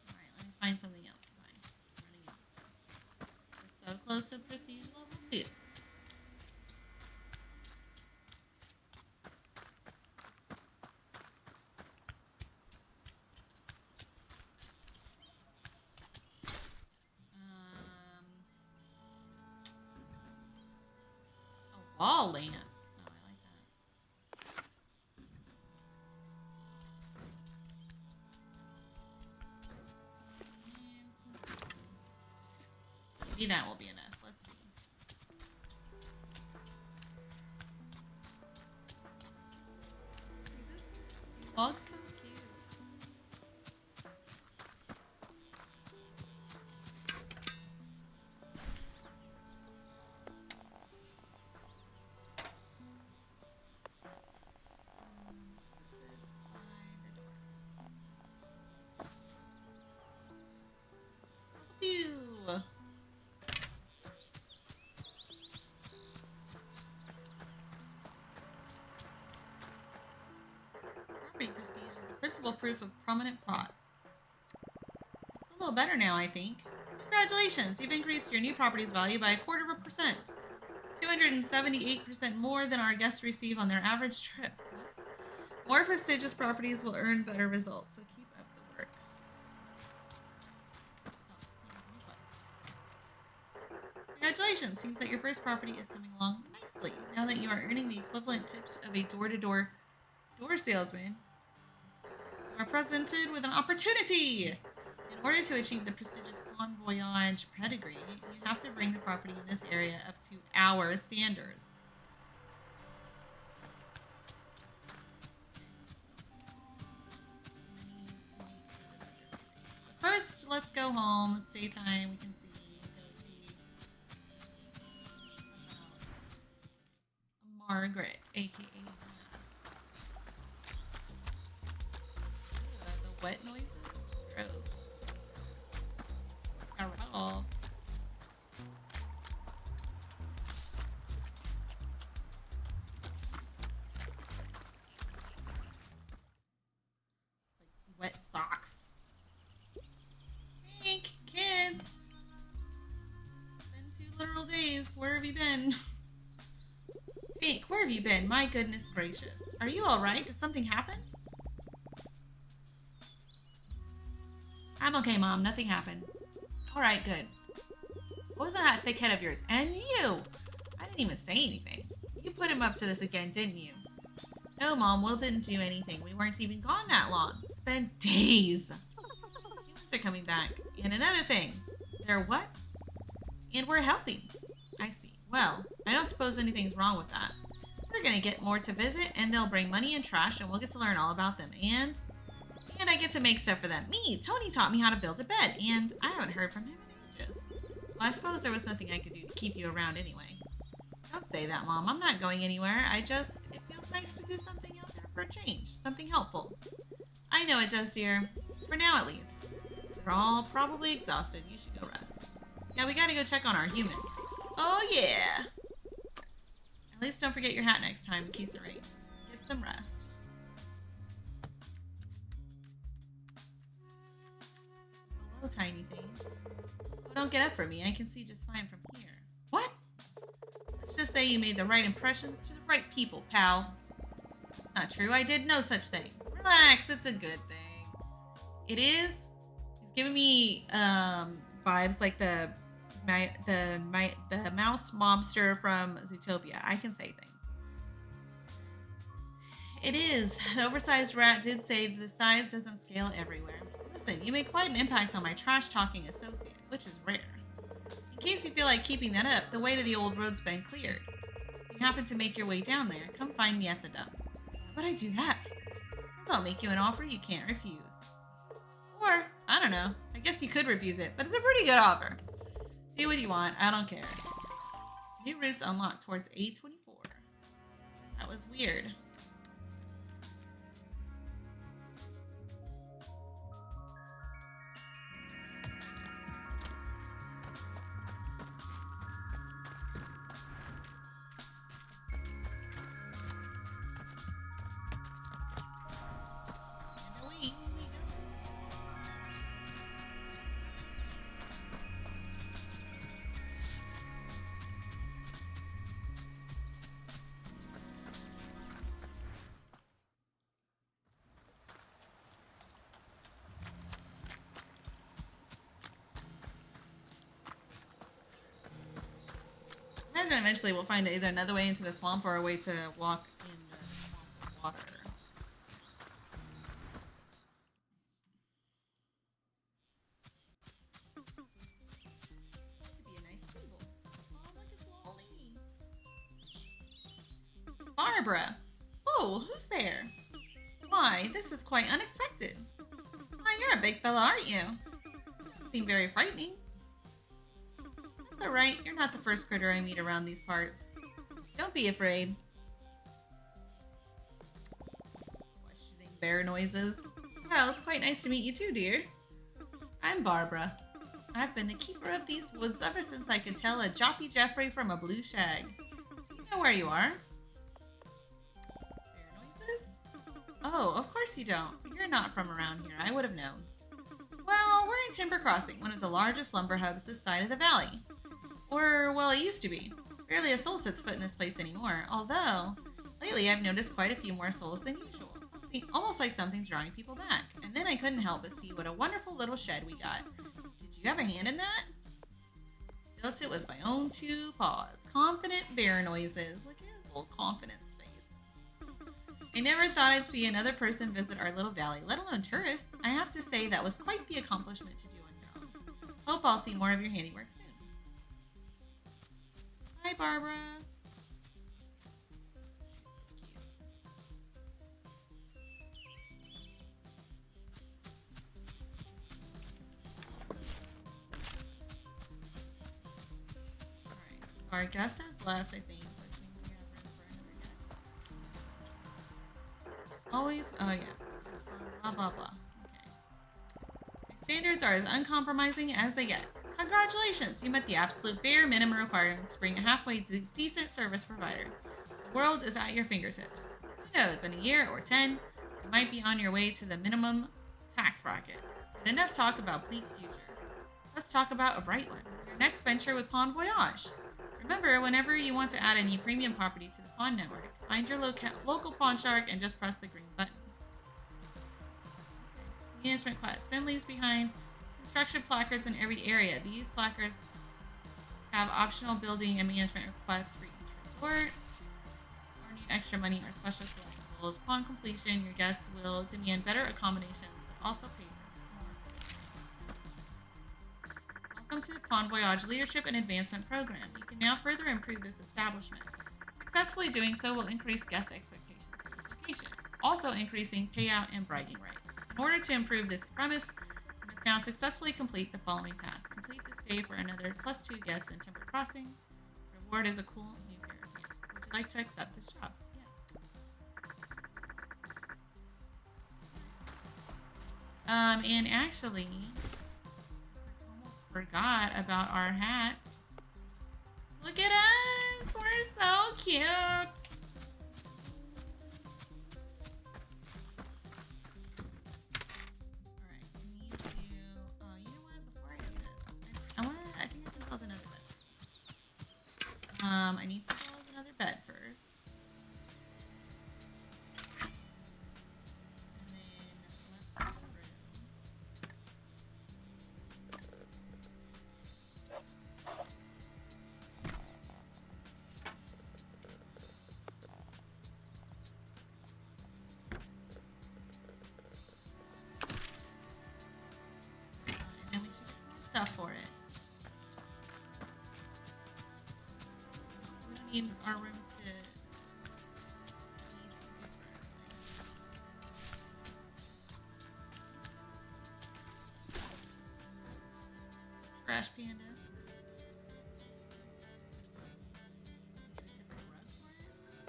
Alright, let me find something else to buy. I'm running into stuff. We're so close to prestige level 2. A wall lamp. Oh, I like that. And maybe that will be enough. Let's see. He walks so cute. Let's put this by the door. Property prestige is the principal proof of prominent plot. It's a little better now, I think. Congratulations, you've increased your new property's value by 1/4%. 278% more than our guests receive on their average trip. More prestigious properties will earn better results, so keep up the work. Congratulations! Seems that your first property is coming along nicely. Now that you are earning the equivalent tips of a door-to-door salesman, you are presented with an opportunity. In order to achieve the prestigious Bon Voyage pedigree, you have to bring the property in this area up to our standards. First, let's go home. It's daytime. We can see. Margaret, aka the wet noises. Gross. Aroused. It's like wet socks. Hank, kids. It's been 2 literal days. Where have you been? Hank, where have you been? My goodness gracious. Are you alright? Did something happen? I'm okay, Mom. Nothing happened. Alright, good. What was that thick head of yours? And you! I didn't even say anything. You put him up to this again, didn't you? No, Mom. Will didn't do anything. We weren't even gone that long. It's been days. Humans are coming back. And another thing. They're what? And we're helping. I see. Well, I don't suppose anything's wrong with that. We're gonna get more to visit, and they'll bring money and trash, and we'll get to learn all about them. And I get to make stuff for them. Me, Tony taught me how to build a bed, and I haven't heard from him in ages. Well, I suppose there was nothing I could do to keep you around anyway. Don't say that, Mom. I'm not going anywhere. It feels nice to do something out there for a change. Something helpful. I know it does, dear. For now, at least. We're all probably exhausted. You should go rest. Yeah, we gotta go check on our humans. Oh, yeah. At least don't forget your hat next time in case it rains. Get some rest. Hello, tiny thing. Oh, don't get up for me. I can see just fine from here. What? Let's just say you made the right impressions to the right people, pal. It's not true. I did no such thing. Relax. It's a good thing. It is? He's giving me vibes like the mouse mobster from Zootopia. I can say things. It is. The oversized rat did say the size doesn't scale everywhere. Listen, you made quite an impact on my trash-talking associate, which is rare. In case you feel like keeping that up, the way to the old road's been cleared. If you happen to make your way down there, come find me at the dump. Why would I do that? Because I'll make you an offer you can't refuse. Or, I don't know. I guess you could refuse it, but it's a pretty good offer. Do what you want. I don't care. New routes unlocked towards A24. That was weird. Imagine eventually we'll find either another way into the swamp or a way to walk in the swamp water. Could be a nice table. Oh, look, it's Wally. Barbara! Oh, who's there? Why, this is quite unexpected. Why, you're a big fella, aren't you? You don't seem very frightening. That's alright, you're not the first critter I meet around these parts. Don't be afraid. Questioning bear noises. Well, it's quite nice to meet you too, dear. I'm Barbara. I've been the keeper of these woods ever since I could tell a Joppy Jeffrey from a blue shag. Do you know where you are? Bear noises? Oh, of course course you don't. You're not from around here. I would have known. Well, we're in Timber Crossing, one of the largest lumber hubs this side of the valley. Or, well, it used to be. Barely a soul sets foot in this place anymore, although lately I've noticed quite a few more souls than usual. Something almost like something's drawing people back. And then I couldn't help but see what a wonderful little shed we got. Did you have a hand in that? Built it with my own 2 paws. Confident bear noises. Look at his little confidence face. I never thought I'd see another person visit our little valley, let alone tourists. I have to say that was quite the accomplishment to do on your own. Hope I'll see more of your handiwork soon. Hi, Barbara. Our guest has left, I think, which means we have room for another guest. Always, oh yeah. Blah, blah, blah. Okay. My standards are as uncompromising as they get. Congratulations! You met the absolute bare minimum requirements to bring a halfway decent service provider. The world is at your fingertips. Who knows, in a year or 10, you might be on your way to the minimum tax bracket. But enough talk about bleak future. Let's talk about a bright one. Your next venture with Pond Voyage. Remember, whenever you want to add any premium property to the Pawn Network, find your local pawn shark and just press the green button. Okay. Management quest. Finn leaves behind construction placards in every area. These placards have optional building and management requests for each resort. Or need extra money or special collectibles. Upon completion, your guests will demand better accommodations, but also pay for more. Welcome to the Pawn Voyage Leadership and Advancement Program. You can now further improve this establishment. Successfully doing so will increase guest expectations for this location, also increasing payout and bragging rights. In order to improve this premise, you must now successfully complete the following tasks. Complete this day for another +2 guests in Timber Crossing. Reward is a cool new pair of pants. Would you like to accept this job? Yes. And actually, forgot about our hats. Look at us! We're so cute! Alright, I need to... Oh, you know what? Before I do this, I think I can build another bed. I need to build another bed first. And then let's go through. Stuff for it. We don't need our rooms to be too different. Trash panda. Get a different rug for it. We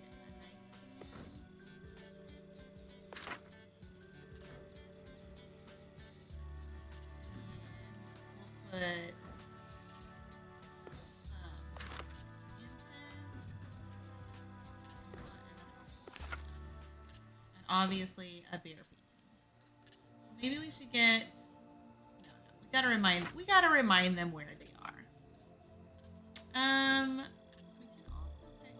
need a nightstand. Put some incense and obviously a bear painting. Maybe we should get we gotta remind them where they are. We can also pick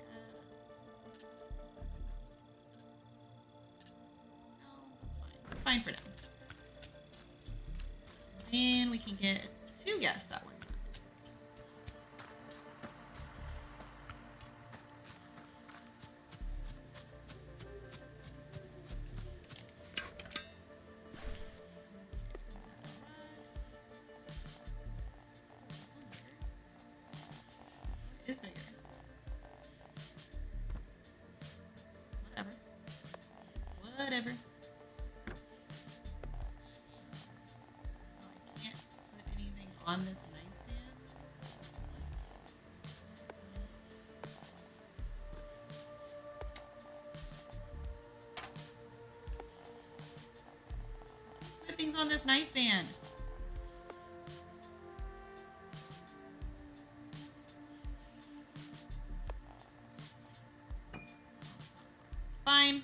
that's fine for now. And we can get 2 guests that one time. It is bigger. Whatever. On this nightstand. Put things on this nightstand. Fine.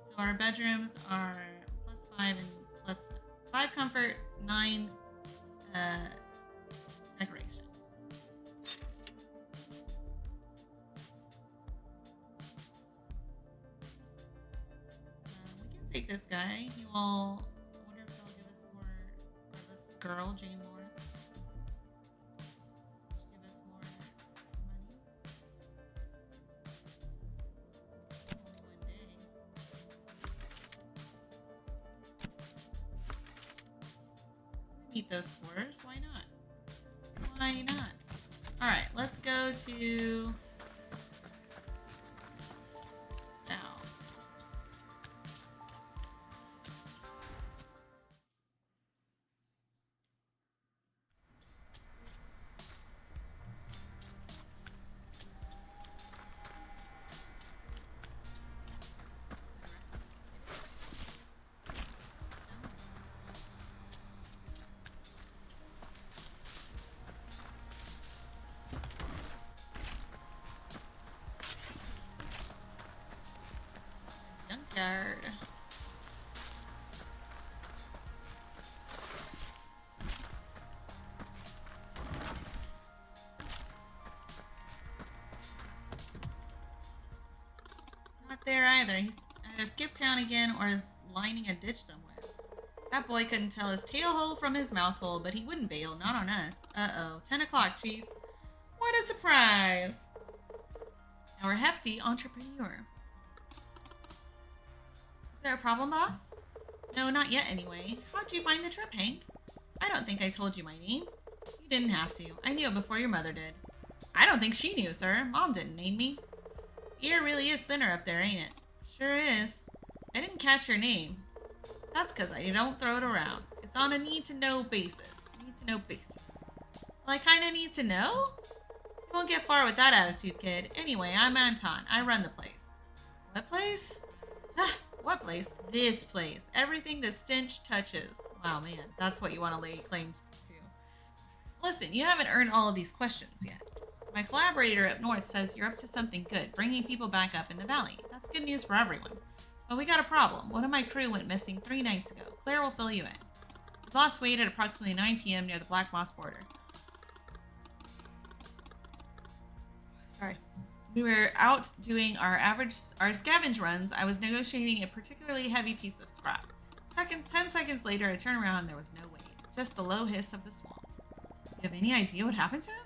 So our bedrooms are +5 and +5 comfort, 9 decoration. We can take this guy. He will. I wonder if they'll give us more. Or this girl, Jane Lawrence. Should give us more money. Only one day. Meet those scores. Why not? Why not? All right, let's go to south. Junkyard. Not there either. He's either skipped town again or is lining a ditch somewhere. That boy couldn't tell his tail hole from his mouth hole, but he wouldn't bail, not on us. Uh-oh. 10 o'clock, Chief. What a surprise! Our hefty entrepreneur. Is there a problem, boss? No, not yet anyway. How'd you find the trip, Hank? I don't think I told you my name. You didn't have to. I knew it before your mother did. I don't think she knew, sir. Mom didn't name me. The air really is thinner up there, ain't it? Sure is. I didn't catch your name. That's because I don't throw it around. It's on a need-to-know basis. Need-to-know basis. Well, I kind of need to know? You won't get far with that attitude, kid. Anyway, I'm Anton. I run the place. What place? What place? This place. Everything the stench touches. Wow, man. That's what you want to lay claim to. Listen, you haven't earned all of these questions yet. My collaborator up north says you're up to something good, bringing people back up in the valley. That's good news for everyone. But we got a problem. One of my crew went missing 3 nights ago. Claire will fill you in. We lost Wade at approximately 9 p.m. near the Black Moss border. Sorry. We were out doing our scavenge runs. I was negotiating a particularly heavy piece of scrap. 10 seconds later, I turned around and there was no Wade. Just the low hiss of the swamp. You have any idea what happened to him?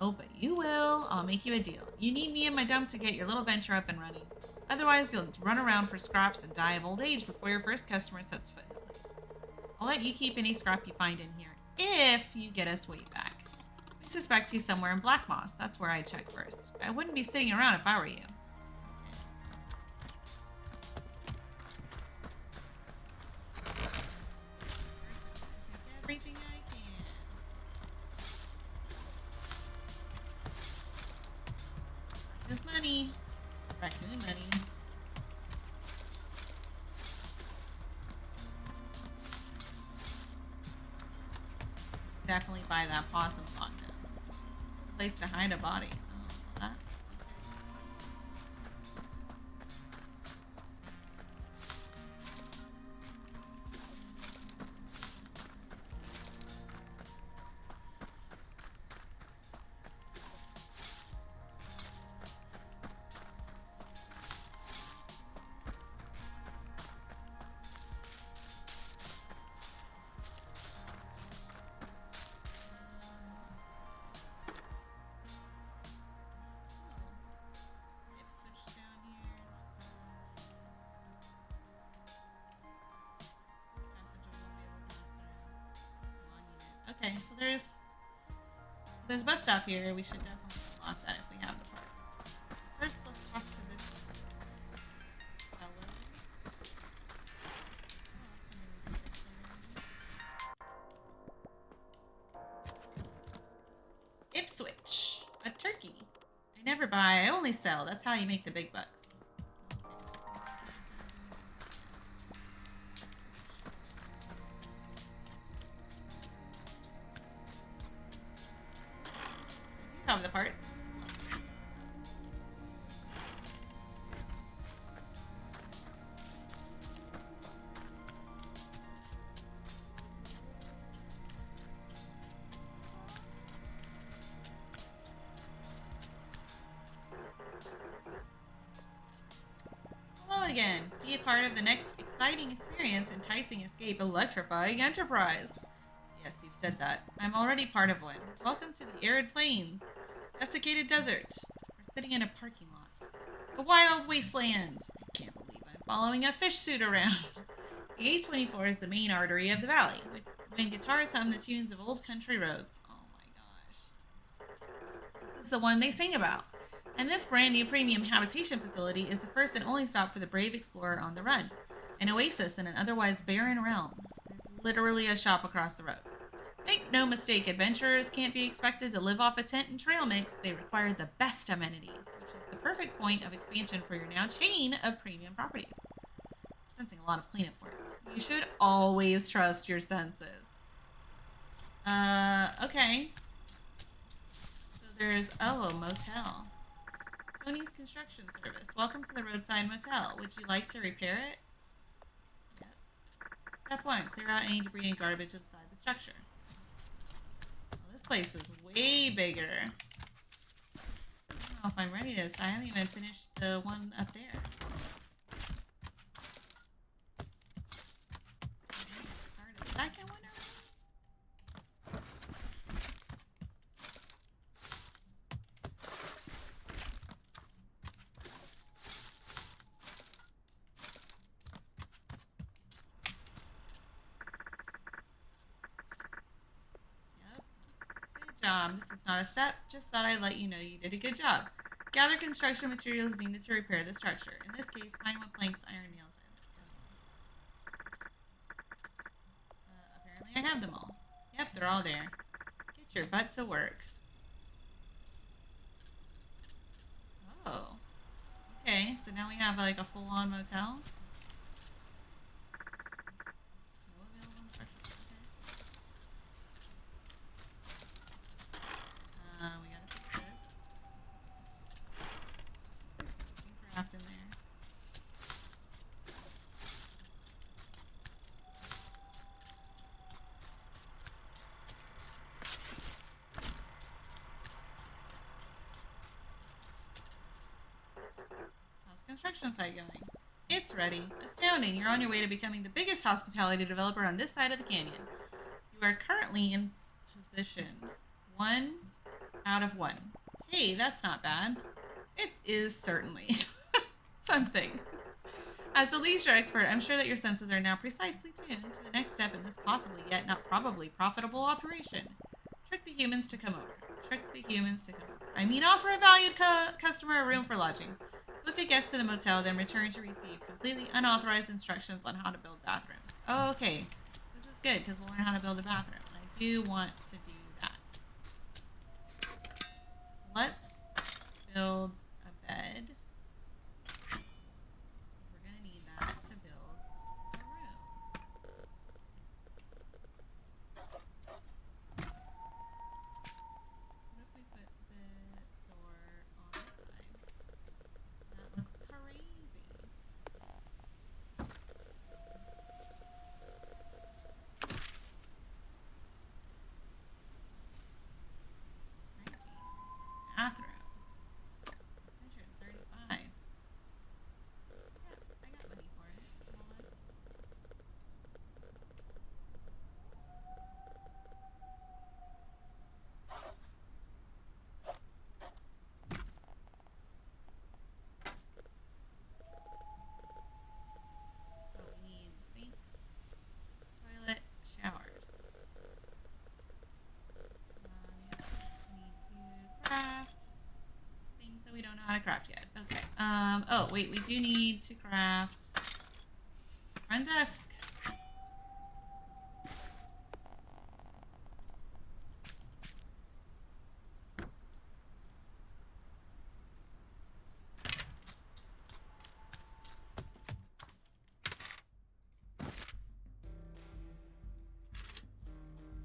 Oh, but you will. I'll make you a deal. You need me in my dump to get your little venture up and running. Otherwise, you'll run around for scraps and die of old age before your first customer sets foot in the place. I'll let you keep any scrap you find in here, if you get us Wade back. I suspect he's somewhere in Black Moss. That's where I'd check first. I wouldn't be sitting around if I were you. Everything I can. There's money. Raccoon money. Definitely buy that possum vodka. Place to hide a body. Oh, that. Okay, so there's a bus stop here. We should definitely unlock that if we have the parts. First, let's talk to this fellow. Ipswich, a turkey. I never buy, I only sell. That's how you make the big bucks. have the parts. Hello again. Be a part of the next exciting experience, enticing escape, electrifying enterprise. Yes, you've said that. I'm already part of one. Welcome to the arid plains, desiccated desert. We're sitting in a parking lot. A wild wasteland. I can't believe I'm following a fish suit around. The A24 is the main artery of the valley. When guitars hum the tunes of old country roads. Oh my gosh. This is the one they sing about. And this brand new premium habitation facility is the first and only stop for the brave explorer on the run. An oasis in an otherwise barren realm. There's literally a shop across the road. Make no mistake, adventurers can't be expected to live off a tent and trail mix. They require the best amenities, which is the perfect point of expansion for your now chain of premium properties. I'm sensing a lot of cleanup work. You should always trust your senses. Okay. So there's, a motel. Tony's Construction Service. Welcome to the roadside motel. Would you like to repair it? Yep. Step 1. Clear out any debris and garbage inside the structure. Well, this place is way bigger. I don't know if I'm ready to. I haven't even finished the one up there. Start a second one already? Job. This is not a step. Just thought I'd let you know you did a good job. Gather construction materials needed to repair the structure. In this case, pine wood planks, iron nails, and stone. Apparently I have them all. Yep, they're all there. Get your butt to work. Oh. Okay, so now we have like a full-on motel. No available instructions. Okay. We gotta fix this. Some craft in there. How's the construction site going? It's ready. Astounding. You're on your way to becoming the biggest hospitality developer on this side of the canyon. You are currently in position 1 out of 1. Hey, that's not bad. It is certainly something. As a leisure expert, I'm sure that your senses are now precisely tuned to the next step in this possibly yet not probably profitable operation. Trick the humans to come over. Trick the humans to come over. I mean, offer a valued customer a room for lodging. Book a guest to the motel, then return to receive completely unauthorized instructions on how to build bathrooms. Oh, okay. This is good because we'll learn how to build a bathroom. And I do want to do that. So let's build a bed. We're going to need that to build a room. What if we put the door on this side? That looks crazy. 19. Bathroom. 135. Yeah, I got money for it. Well, let's. Oh, we need sink, toilet, showers. We need to craft things that we don't know how to craft yet. Okay. Oh, wait, we do need to craft front desk.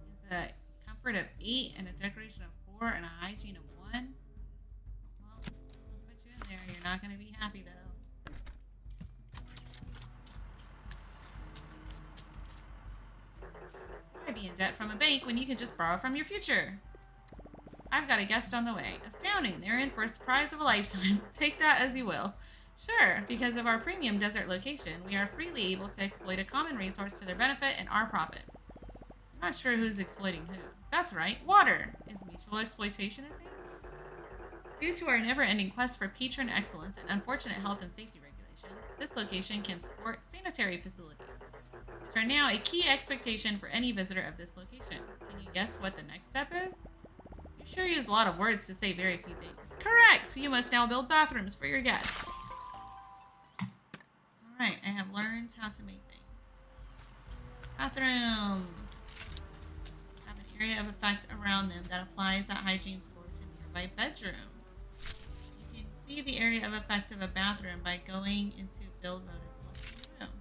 It's a comfort of 8 and a decoration of 4 and a hygiene of 1. Well, I'll put you in there. You're not going to be happy, though. Why be in debt from a bank when you can just borrow from your future? I've got a guest on the way. Astounding. They're in for a surprise of a lifetime. Take that as you will. Sure, because of our premium desert location, we are freely able to exploit a common resource to their benefit and our profit. I'm not sure who's exploiting who. That's right, water. Is mutual exploitation a thing? Due to our never-ending quest for patron excellence and unfortunate health and safety regulations, this location can support sanitary facilities, which are now a key expectation for any visitor of this location. Can you guess what the next step is? You sure use a lot of words to say very few things. Correct! You must now build bathrooms for your guests. Alright, I have learned how to make things. Bathrooms have an area of effect around them that applies that hygiene score to nearby bedrooms. You can see the area of effect of a bathroom by going into build mode and selecting the room.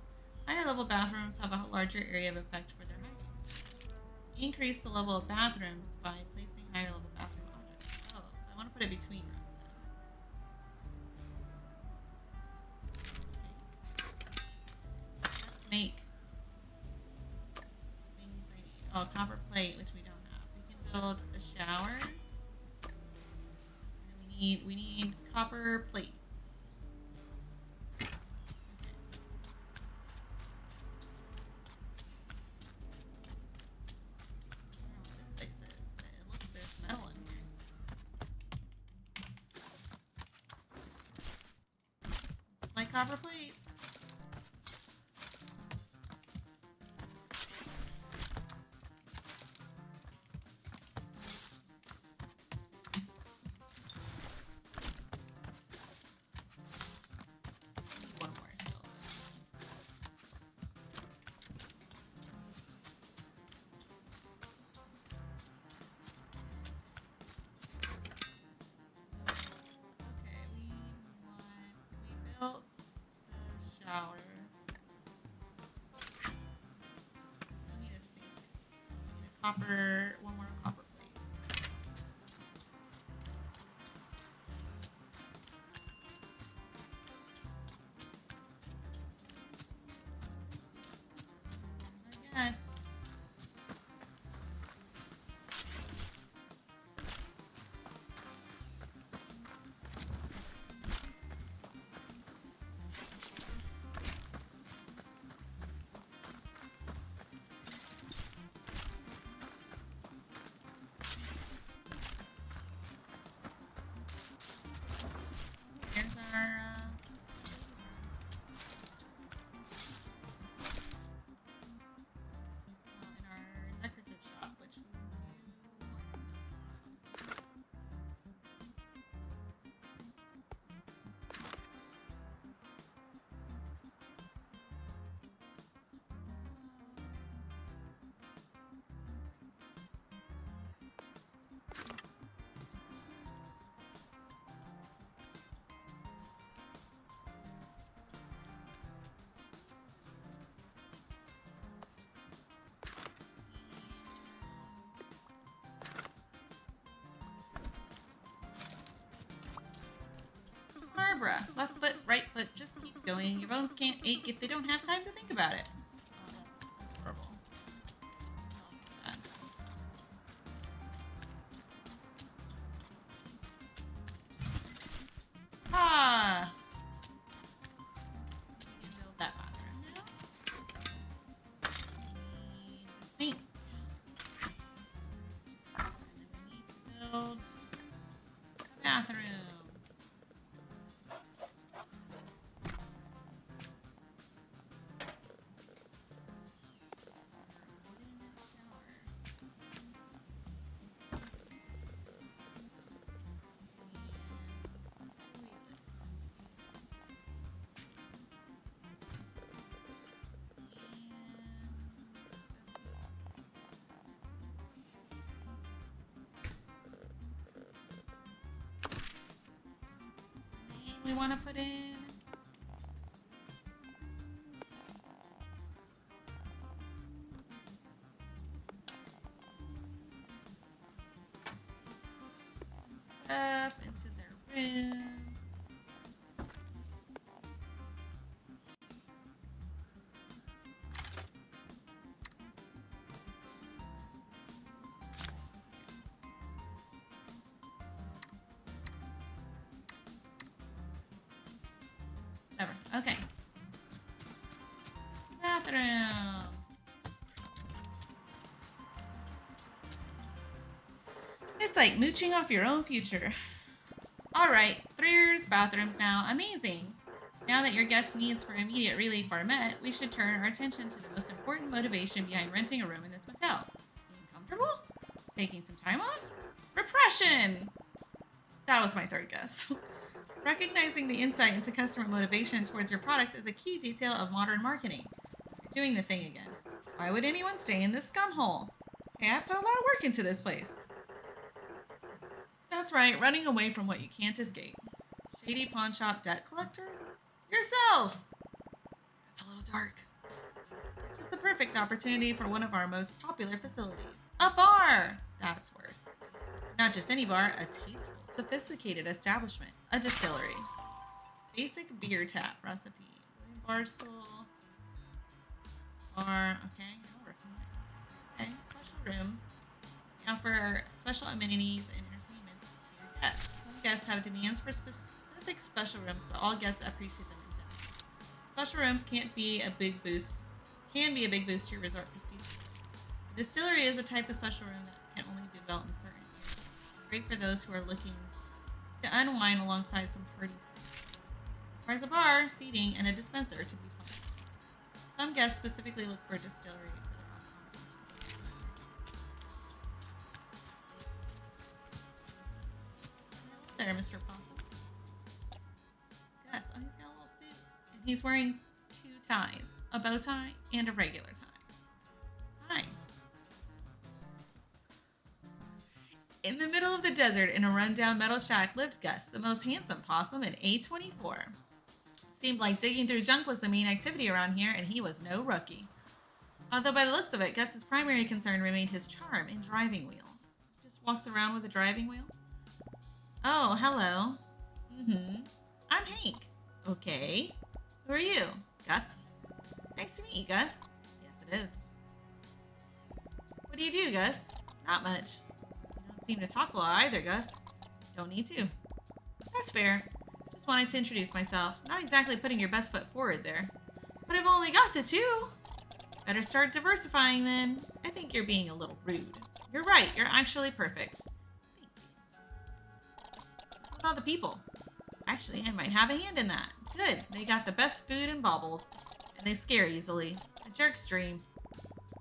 Higher level bathrooms have a larger area of effect for their hygiene score. Increase the level of bathrooms by placing higher level bathroom objects. Oh, so I want to put it between rooms then. Okay. Let's make things I need. Oh, a copper plate, which we don't have. We can build a shower. And we need copper plates. Okay. I don't know what this place is, but it looks there's metal in here. Let's like copper plates. One more still. Okay, we built the shower. Still need a sink. So we need one more copper plates. There's our guest. Here's our in our decorative shop, which we do once in a while. Barbara, left foot, right foot, just keep going. Your bones can't ache if they don't have time to think about it. Oh, that's horrible. What else is that? Ah! We can build that bathroom now. We need the sink. And then we need to build a bathroom. We want to put in some stuff into their room. Whatever. Okay. Bathroom. It's like mooching off your own future. Alright, 3 years bathrooms now. Amazing. Now that your guest needs for immediate relief are met, we should turn our attention to the most important motivation behind renting a room in this motel. Being comfortable? Taking some time off? Repression! That was my third guess. Recognizing the insight into customer motivation towards your product is a key detail of modern marketing. You're doing the thing again. Why would anyone stay in this scumhole? Hey, I put a lot of work into this place. That's right, running away from what you can't escape. Shady pawn shop debt collectors? Yourself! It's a little dark. Which is the perfect opportunity for one of our most popular facilities. A bar! That's worse. Not just any bar, a tasteful, sophisticated establishment. A distillery. Basic beer tap recipe. Bar stool. Bar, okay. Okay, special rooms. We offer special amenities and entertainment to your guests. Some guests have demands for specific special rooms, but all guests appreciate them in general. Special rooms can be a big boost to your resort prestige. A distillery is a type of special room that can only be built in certain areas. It's great for those who are looking to unwind alongside some hearty snacks. It requires a bar, seating, and a dispenser to be fun. Some guests specifically look for a distillery for their accommodations. Hello there, Mr. Possum. Gus, oh, he's got a little suit. And he's wearing 2 ties, a bow tie and a regular tie. Hi. In the middle of the desert in a rundown metal shack lived Gus, the most handsome possum in A24. Seemed like digging through junk was the main activity around here, and he was no rookie. Although by the looks of it, Gus's primary concern remained his charm and driving wheel. Just walks around with a driving wheel? Oh, hello. I'm Hank. Okay. Who are you? Gus? Nice to meet you, Gus. Yes, it is. What do you do, Gus? Not much. You don't seem to talk a lot either, Gus. Don't need to. That's fair. Just wanted to introduce myself. Not exactly putting your best foot forward there. But I've only got the 2. Better start diversifying then. I think you're being a little rude. You're right. You're actually perfect. Thank you. What's with all the people? Actually, I might have a hand in that. Good. They got the best food and baubles. And they scare easily. A jerk's dream.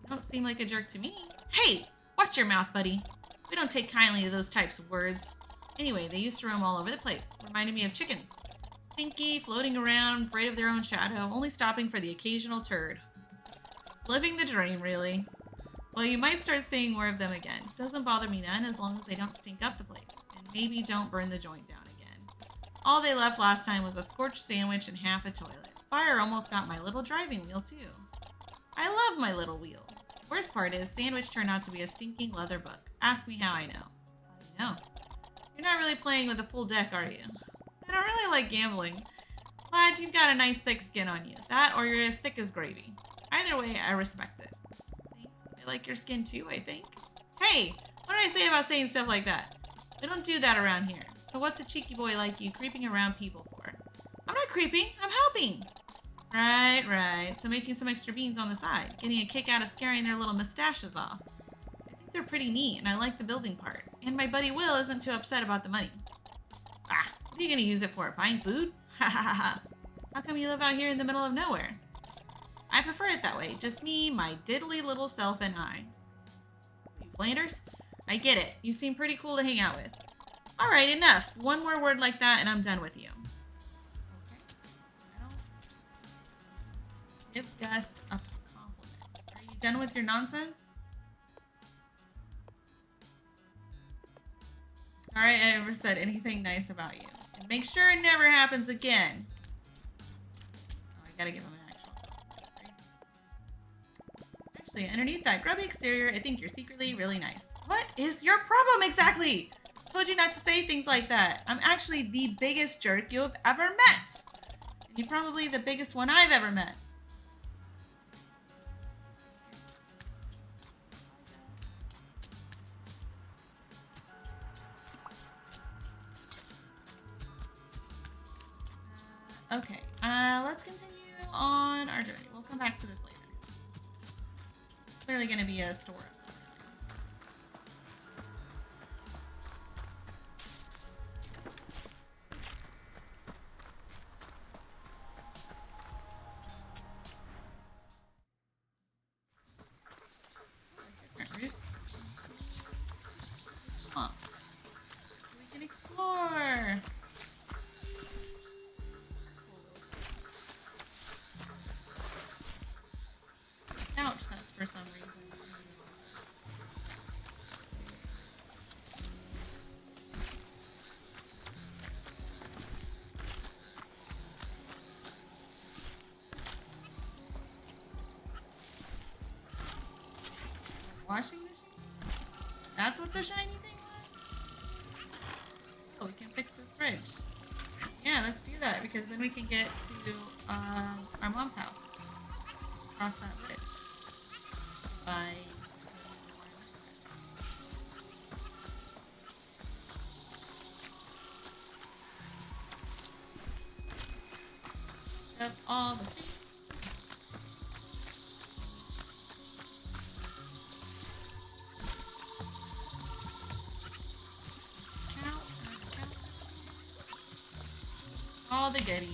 You don't seem like a jerk to me. Hey! Watch your mouth, buddy. We don't take kindly to those types of words. Anyway, they used to roam all over the place. Reminded me of chickens. Stinky, floating around, afraid of their own shadow, only stopping for the occasional turd. Living the dream, really. Well, you might start seeing more of them again. Doesn't bother me none as long as they don't stink up the place. And maybe don't burn the joint down again. All they left last time was a scorched sandwich and half a toilet. Fire almost got my little driving wheel, too. I love my little wheel. Worst part is, sandwich turned out to be a stinking leather book. Ask me how I know. How do you know? You're not really playing with a full deck, are you? I don't really like gambling. But you've got a nice thick skin on you. That or you're as thick as gravy. Either way, I respect it. Thanks. I like your skin too, I think. Hey, what did I say about saying stuff like that? We don't do that around here. So what's a cheeky boy like you creeping around people for? I'm not creeping. I'm helping. Right. So making some extra beans on the side. Getting a kick out of scaring their little mustaches off. I think they're pretty neat, and I like the building part. And my buddy Will isn't too upset about the money. Ah, what are you going to use it for? Buying food? Ha ha ha ha. How come you live out here in the middle of nowhere? I prefer it that way. Just me, my diddly little self, and I. You Flanders? I get it. You seem pretty cool to hang out with. Alright, enough. One more word like that, and I'm done with you. Give Gus a compliment. Are you done with your nonsense? Sorry I ever said anything nice about you. And make sure it never happens again. Oh, I gotta give him an actual compliment. Actually, underneath that grubby exterior, I think you're secretly really nice. What is your problem exactly? Told you not to say things like that. I'm actually the biggest jerk you have ever met. And you're probably the biggest one I've ever met. Okay, let's continue on our journey. We'll come back to this later. It's clearly going to be a store of something. Different routes. Swamp. We can explore. Couch, that's for some reason. Washing machine? That's what the shiny thing was? Oh, we can fix this bridge. Yeah, let's do that because then we can get to our mom's house. Cross that bridge. By up all the things. Count. All the goodies.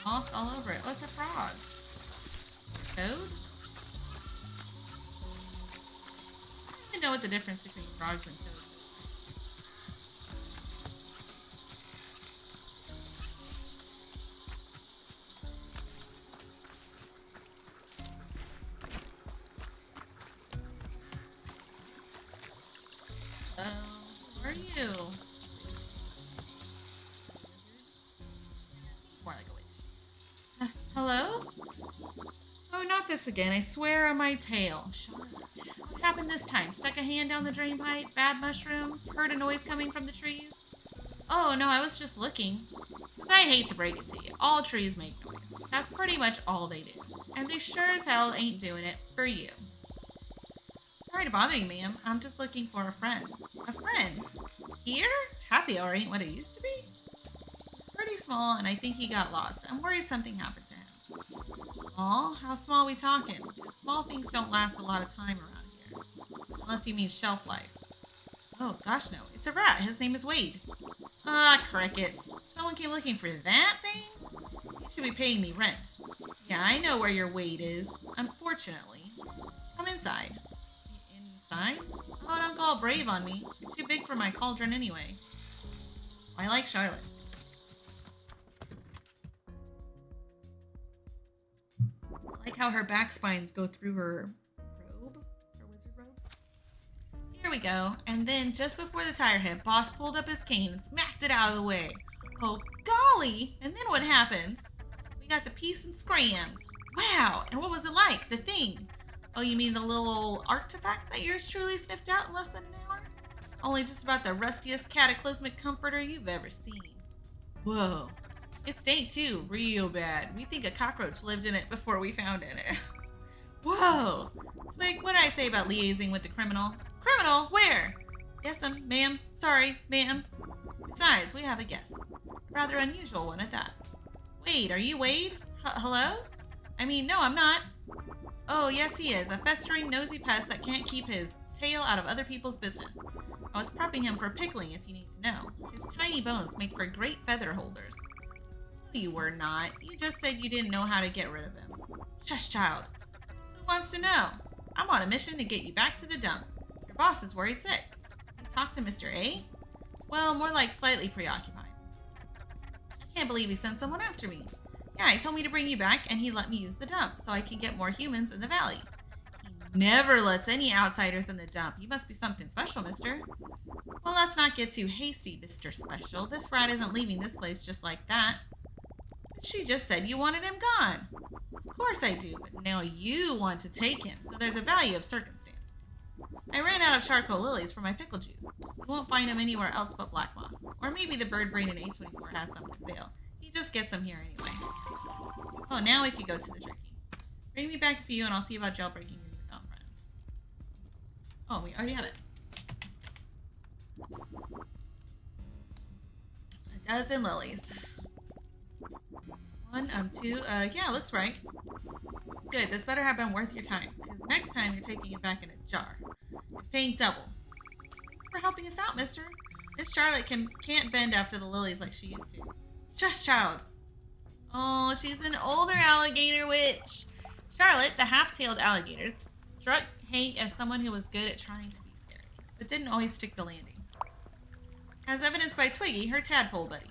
Moss all over it. Oh, it's a frog. Toad? I don't even know what the difference between frogs and toads is. Who are you? Seems more like a witch. Hello? Oh, not this again. I swear on my tail. Charlotte. What happened this time? Stuck a hand down the drain pipe? Bad mushrooms? Heard a noise coming from the trees? Oh, no, I was just looking. I hate to break it to you. All trees make noise. That's pretty much all they do. And they sure as hell ain't doing it for you. Sorry to bother you, ma'am. I'm just looking for a friend. A friend? Here? Happy hour ain't what it used to be? He's pretty small, and I think he got lost. I'm worried something happened to him. Small? How small are we talking? Because small things don't last a lot of time around here. Unless you mean shelf life. Oh, gosh, no. It's a rat. His name is Wade. Ah, crickets. Someone came looking for that thing? You should be paying me rent. Yeah, I know where your Wade is. Unfortunately. Come inside. Inside? Oh, don't go all brave on me. You're too big for my cauldron anyway. I like Charlotte. I like how her back spines go through her robe. Her wizard robes. Here we go. And then just before the tire hit, Boss pulled up his cane and smacked it out of the way. Oh, golly! And then what happened? We got the piece and scrammed. Wow! And what was it like? The thing? Oh, you mean the little artifact that yours truly sniffed out in less than an hour? Only just about the rustiest cataclysmic comforter you've ever seen. Whoa. It stank too, real bad. We think a cockroach lived in it before we found it. Whoa. Twig, what did I say about liaising with the criminal? Criminal? Where? Yes, ma'am. Sorry, ma'am. Besides, we have a guest. Rather unusual one at that. Wade, are you Wade? Hello? I mean, no, I'm not. Oh, yes, he is. A festering, nosy pest that can't keep his tail out of other people's business. I was prepping him for pickling, if you need to know. His tiny bones make for great feather holders. No, you were not. You just said you didn't know how to get rid of him. Shush, child. Who wants to know? I'm on a mission to get you back to the dump. Your boss is worried sick. You talked to Mr. A? Well, more like slightly preoccupied. I can't believe he sent someone after me. Yeah, he told me to bring you back, and he let me use the dump so I can get more humans in the valley. He never lets any outsiders in the dump. You must be something special, mister. Well, let's not get too hasty, Mr. Special. This rat isn't leaving this place just like that. She just said you wanted him gone. Of course I do, but now you want to take him, so there's a value of circumstance. I ran out of charcoal lilies for my pickle juice. You won't find him anywhere else but Black Moss. Or maybe the bird brain in A24 has some for sale. He just gets them here anyway. Oh, now we can go to the turkey. Bring me back a few and I'll see about jailbreaking your newfound friend. Oh, we already have it. A dozen lilies. 1, 2, yeah, looks right. Good, this better have been worth your time, because next time you're taking it back in a jar. You're paying double. Thanks for helping us out, mister. Miss Charlotte can't bend after the lilies like she used to. Shush, child. Oh, she's an older alligator witch. Charlotte, the half-tailed alligator, struck Hank as someone who was good at trying to be scary, but didn't always stick the landing. As evidenced by Twiggy, her tadpole buddy,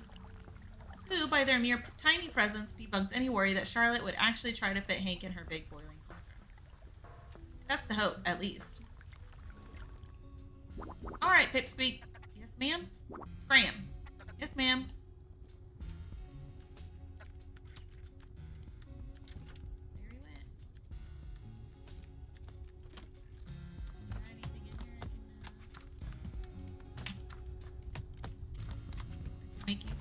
who, by their mere tiny presence, debunked any worry that Charlotte would actually try to fit Hank in her big boiling cauldron. That's the hope, at least. All right, Pipsqueak. Yes, ma'am? Scram. Yes, ma'am. There he went. Is there anything in here I can make use of?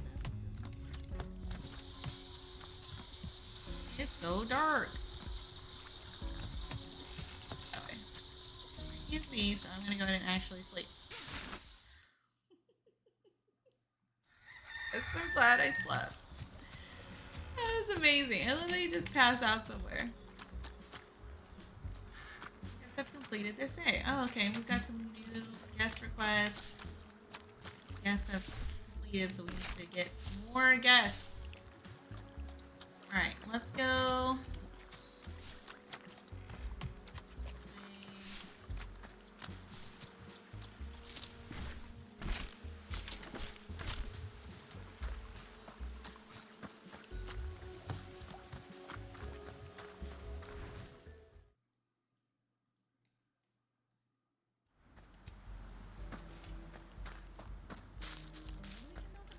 It's so dark. Okay. I can't see, so I'm gonna go ahead and actually sleep. I'm so glad I slept. That was amazing. And then they just pass out somewhere. Guests have completed their stay. Oh, okay. We've got some new guest requests. Guests have completed, so we need to get more guests. Alright, let's go.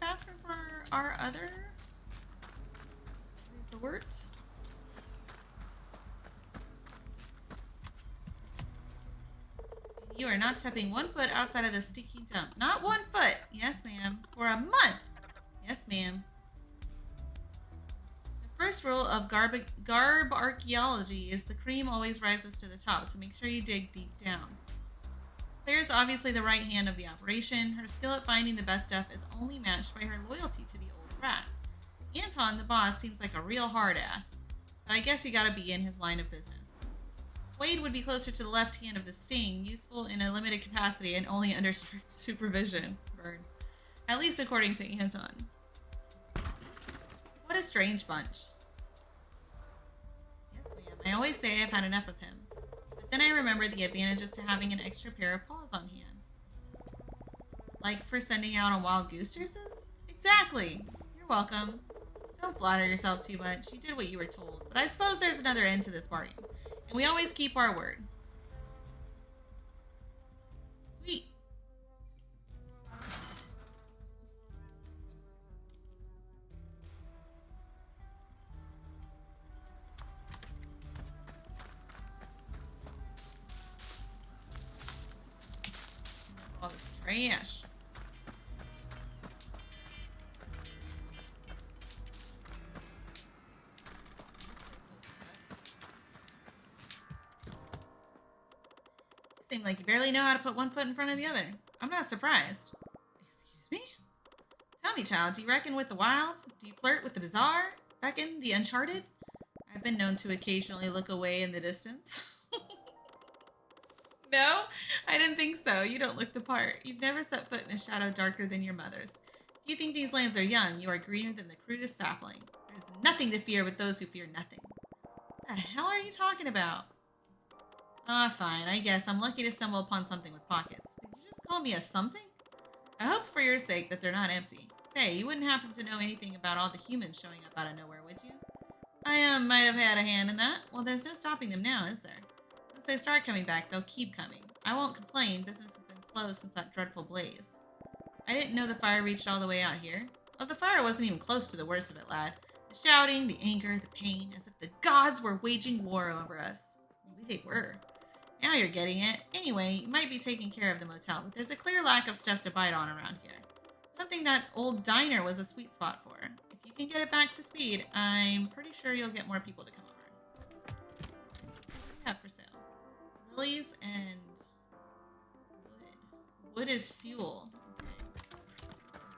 Bathroom for our other resort. You are not stepping 1 foot outside of the stinky dump. Not 1 foot. Yes, ma'am. For a month. Yes, ma'am. The first rule of garb archaeology is the cream always rises to the top, so make sure you dig deep down. Claire's obviously the right hand of the operation. Her skill at finding the best stuff is only matched by her loyalty to the old rat. Anton, the boss, seems like a real hard ass, but I guess you gotta be in his line of business. Wade would be closer to the left hand of the sting, useful in a limited capacity and only under strict supervision. Burn. At least according to Anton. What a strange bunch. Yes, ma'am. I always say I've had enough of him. But then I remember the advantages to having an extra pair of paws on hand. Like for sending out on wild goose chases? Exactly. You're welcome. Don't flatter yourself too much. You did what you were told. But I suppose there's another end to this bargain. And we always keep our word. Sweet. All this trash. Seem like you barely know how to put 1 foot in front of the other. I'm not surprised. Excuse me? Tell me, child, do you reckon with the wild? Do you flirt with the bizarre? Reckon the uncharted? I've been known to occasionally look away in the distance. No? I didn't think so. You don't look the part. You've never set foot in a shadow darker than your mother's. If you think these lands are young, you are greener than the crudest sapling. There's nothing to fear with those who fear nothing. What the hell are you talking about? Ah, fine. I guess I'm lucky to stumble upon something with pockets. Did you just call me a something? I hope for your sake that they're not empty. Say, you wouldn't happen to know anything about all the humans showing up out of nowhere, would you? I might have had a hand in that. Well, there's no stopping them now, is there? Once they start coming back, they'll keep coming. I won't complain. Business has been slow since that dreadful blaze. I didn't know the fire reached all the way out here. Well, the fire wasn't even close to the worst of it, lad. The The shouting, the anger, the pain, as if the gods were waging war over us. Maybe they were. Now you're getting it. Anyway, you might be taking care of the motel, but there's a clear lack of stuff to bite on around here. Something that old diner was a sweet spot for. If you can get it back to speed, I'm pretty sure you'll get more people to come over. What do you have for sale? Lilies and wood. Wood is fuel.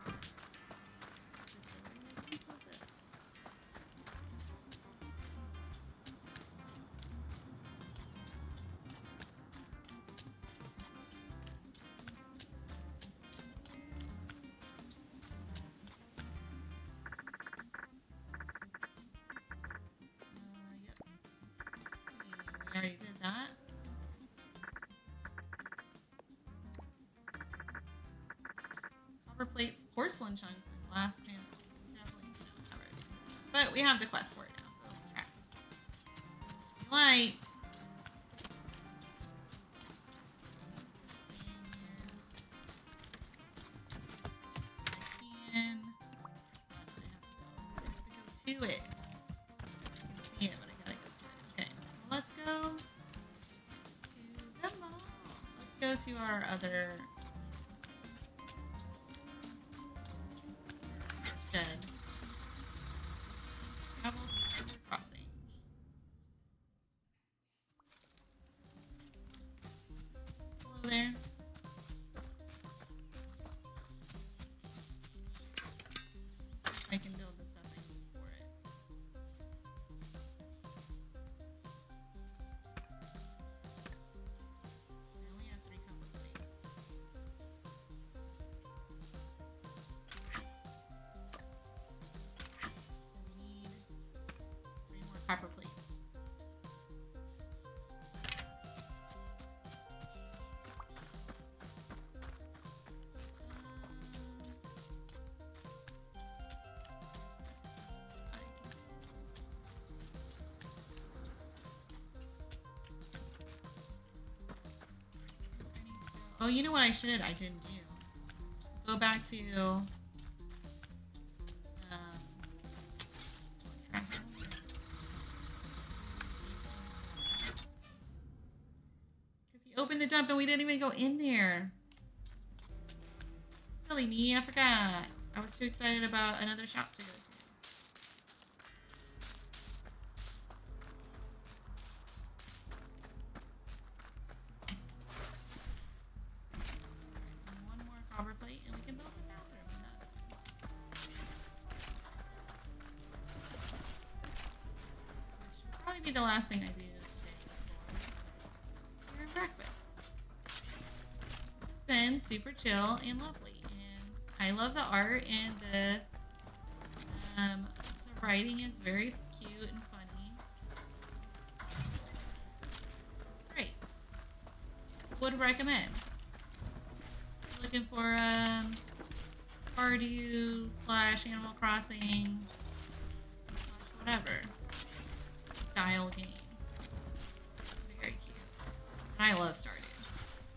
Okay. What's this? Yep. Let's see. We already did that. Copper plates, porcelain chunks, and glass panels. We definitely do not have already. But we have the quest for it now, so traps. Like. To it. I can see it, but I gotta go to it. Okay, well, let's go to the mall. Let's go to our other shed. Travel to Timber Crossing. Hello there. Let's see if I can build the stuff I need for it. I only have 3 copper plates. I need 3 more copper plates. Oh, you know what I should? I didn't do. Go back to because he opened the dump and we didn't even go in there. Silly me, I forgot. I was too excited about another shop to go to. Copper plate, and we can build a bathroom in that one. Which will probably be the last thing I do today before your breakfast. This has been super chill and lovely, and I love the art, and the writing is very cute and funny. It's great. Would recommend. Looking for Stardew / Animal Crossing / whatever style game. Very cute. And I love Stardew.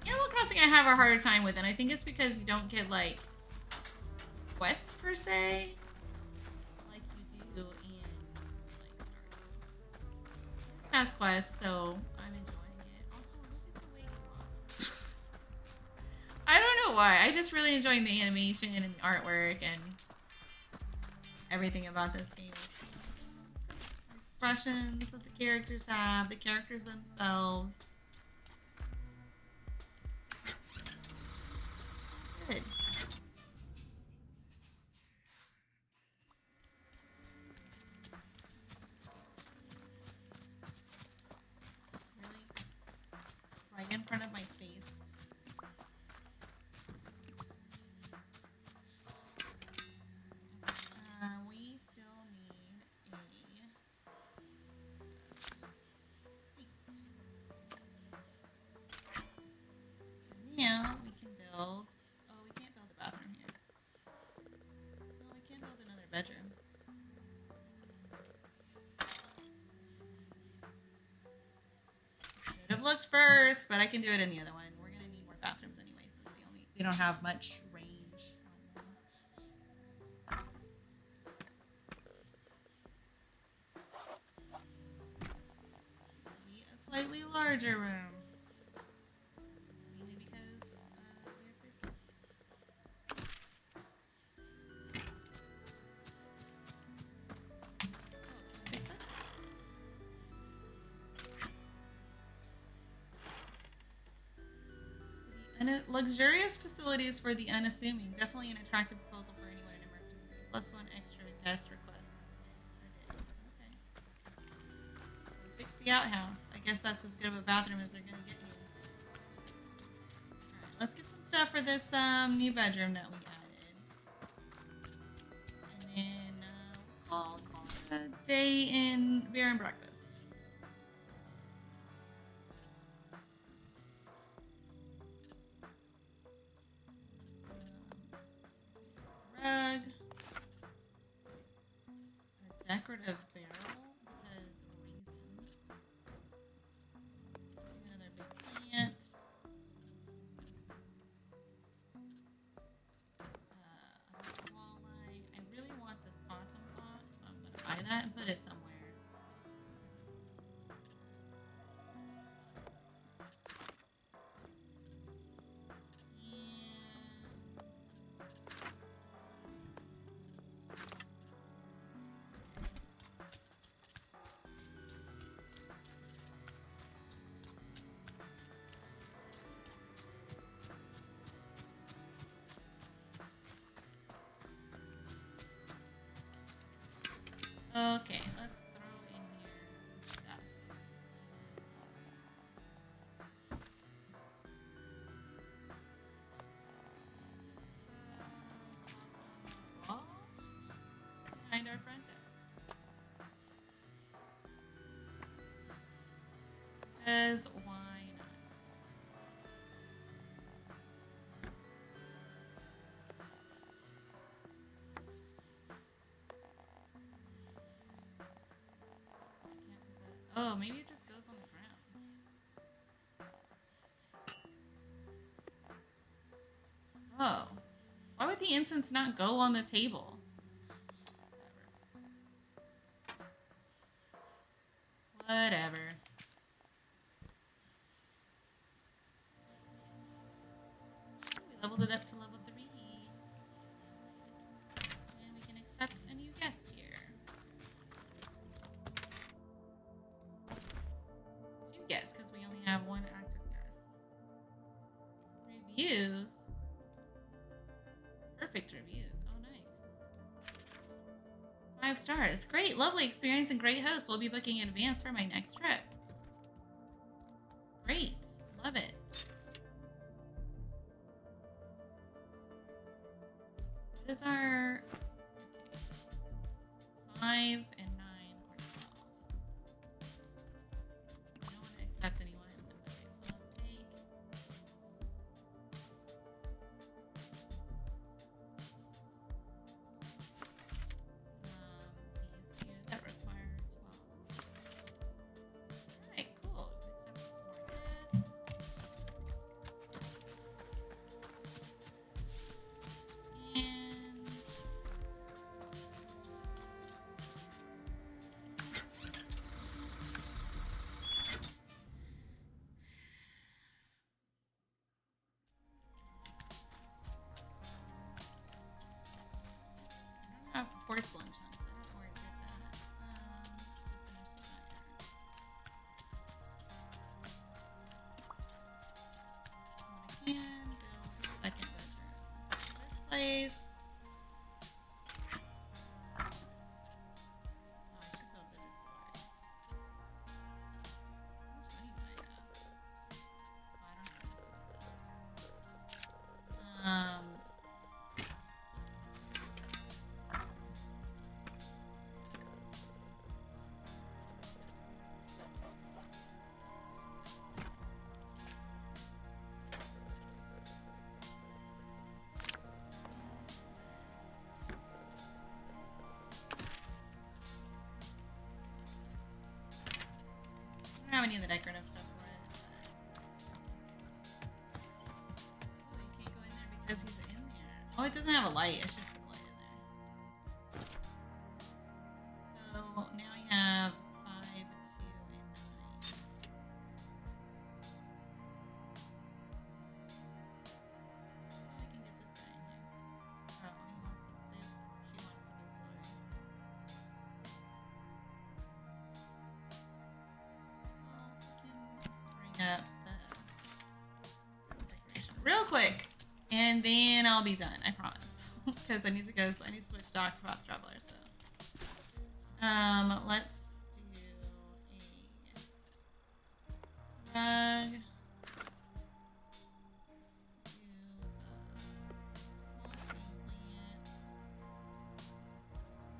Animal Crossing I have a harder time with, and I think it's because you don't get like quests per se like you do in like Stardew. This has quests, so I'm enjoying it. Also, look at the way he walks. I don't know why. I just really enjoying the animation and the artwork and everything about this game. Expressions that the characters have, the characters themselves. Good. Really? Right in front of my face. We still need a sink. Now we can build. Oh, we can't build a bathroom here. No, we can build another bedroom. Should have looked first, but I can do it in the other one. We're gonna need more bathrooms anyway, since they don't have much range on them. slightly larger room. Mainly because we have three spots. Oh, can I fix this? Luxurious facilities for the unassuming. Definitely an attractive proposal for anyone in emergency. Plus one extra guest request per day. Okay. Fix the outhouse. I guess that's as good of a bathroom as they're gonna get you. Alright, let's get some stuff for this new bedroom that we added. And then we'll call it a day in beer and breakfast. Rug. A decorative barrel because reasons. Do another big plant. Walleye. I really want this possum pot, so I'm gonna buy that and put it somewhere. Okay, let's throw in here some stuff. Wall behind our front desk. Because why not? Oh, maybe it just goes on the ground. Oh. Why would the incense not go on the table? Whatever. We leveled it up to level 3. And we can accept a new guest here. 2 guests, because we only have 1 active guest. Reviews. Perfect reviews. Oh, nice. 5 stars. Great, lovely experience and great host. We'll be booking in advance for my next trip. Great. Love it. What is our... Okay. 5 and 9 or 12. I don't want to accept anyone. Okay, so let's take... these 2 that require 12. Alright, cool. Accept some more guests. And... I don't have porcelain chunks. I don't know where I did that. To finish the fire. When I can build a second bedroom. This place. Oh, I should build the distillery. How much money do I have? Oh, I don't have enough to build this. I don't have any of the decorative stuff for it. Oh, you can't go in there because he's in there. Oh, it doesn't have a light. I should put a light in there. So now we have 5, 2, and 9. up the decoration real quick, and then I'll be done. I promise. Because I need to go. I need to switch dock to Path Traveler. So, let's do a rug. Let's do small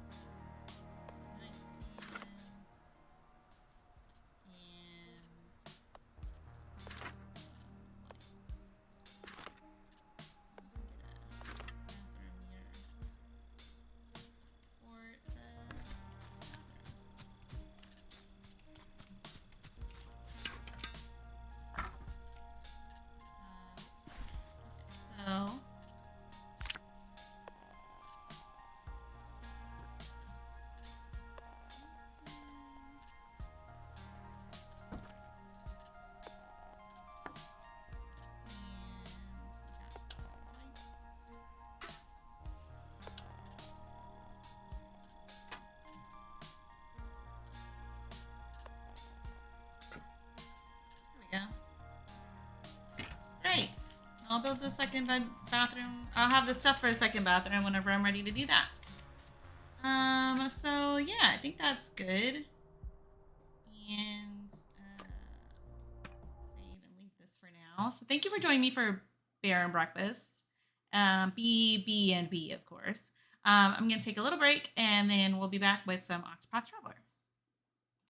frame plant, nightstand, and so there we go. Great. I'll build the second bathroom. I'll have the stuff for a second bathroom whenever I'm ready to do that. So yeah, I think that's good. And save and leave this for now. So thank you for joining me for Bear and Breakfast. B, and B, of course. I'm going to take a little break, and then we'll be back with some Octopath Traveler.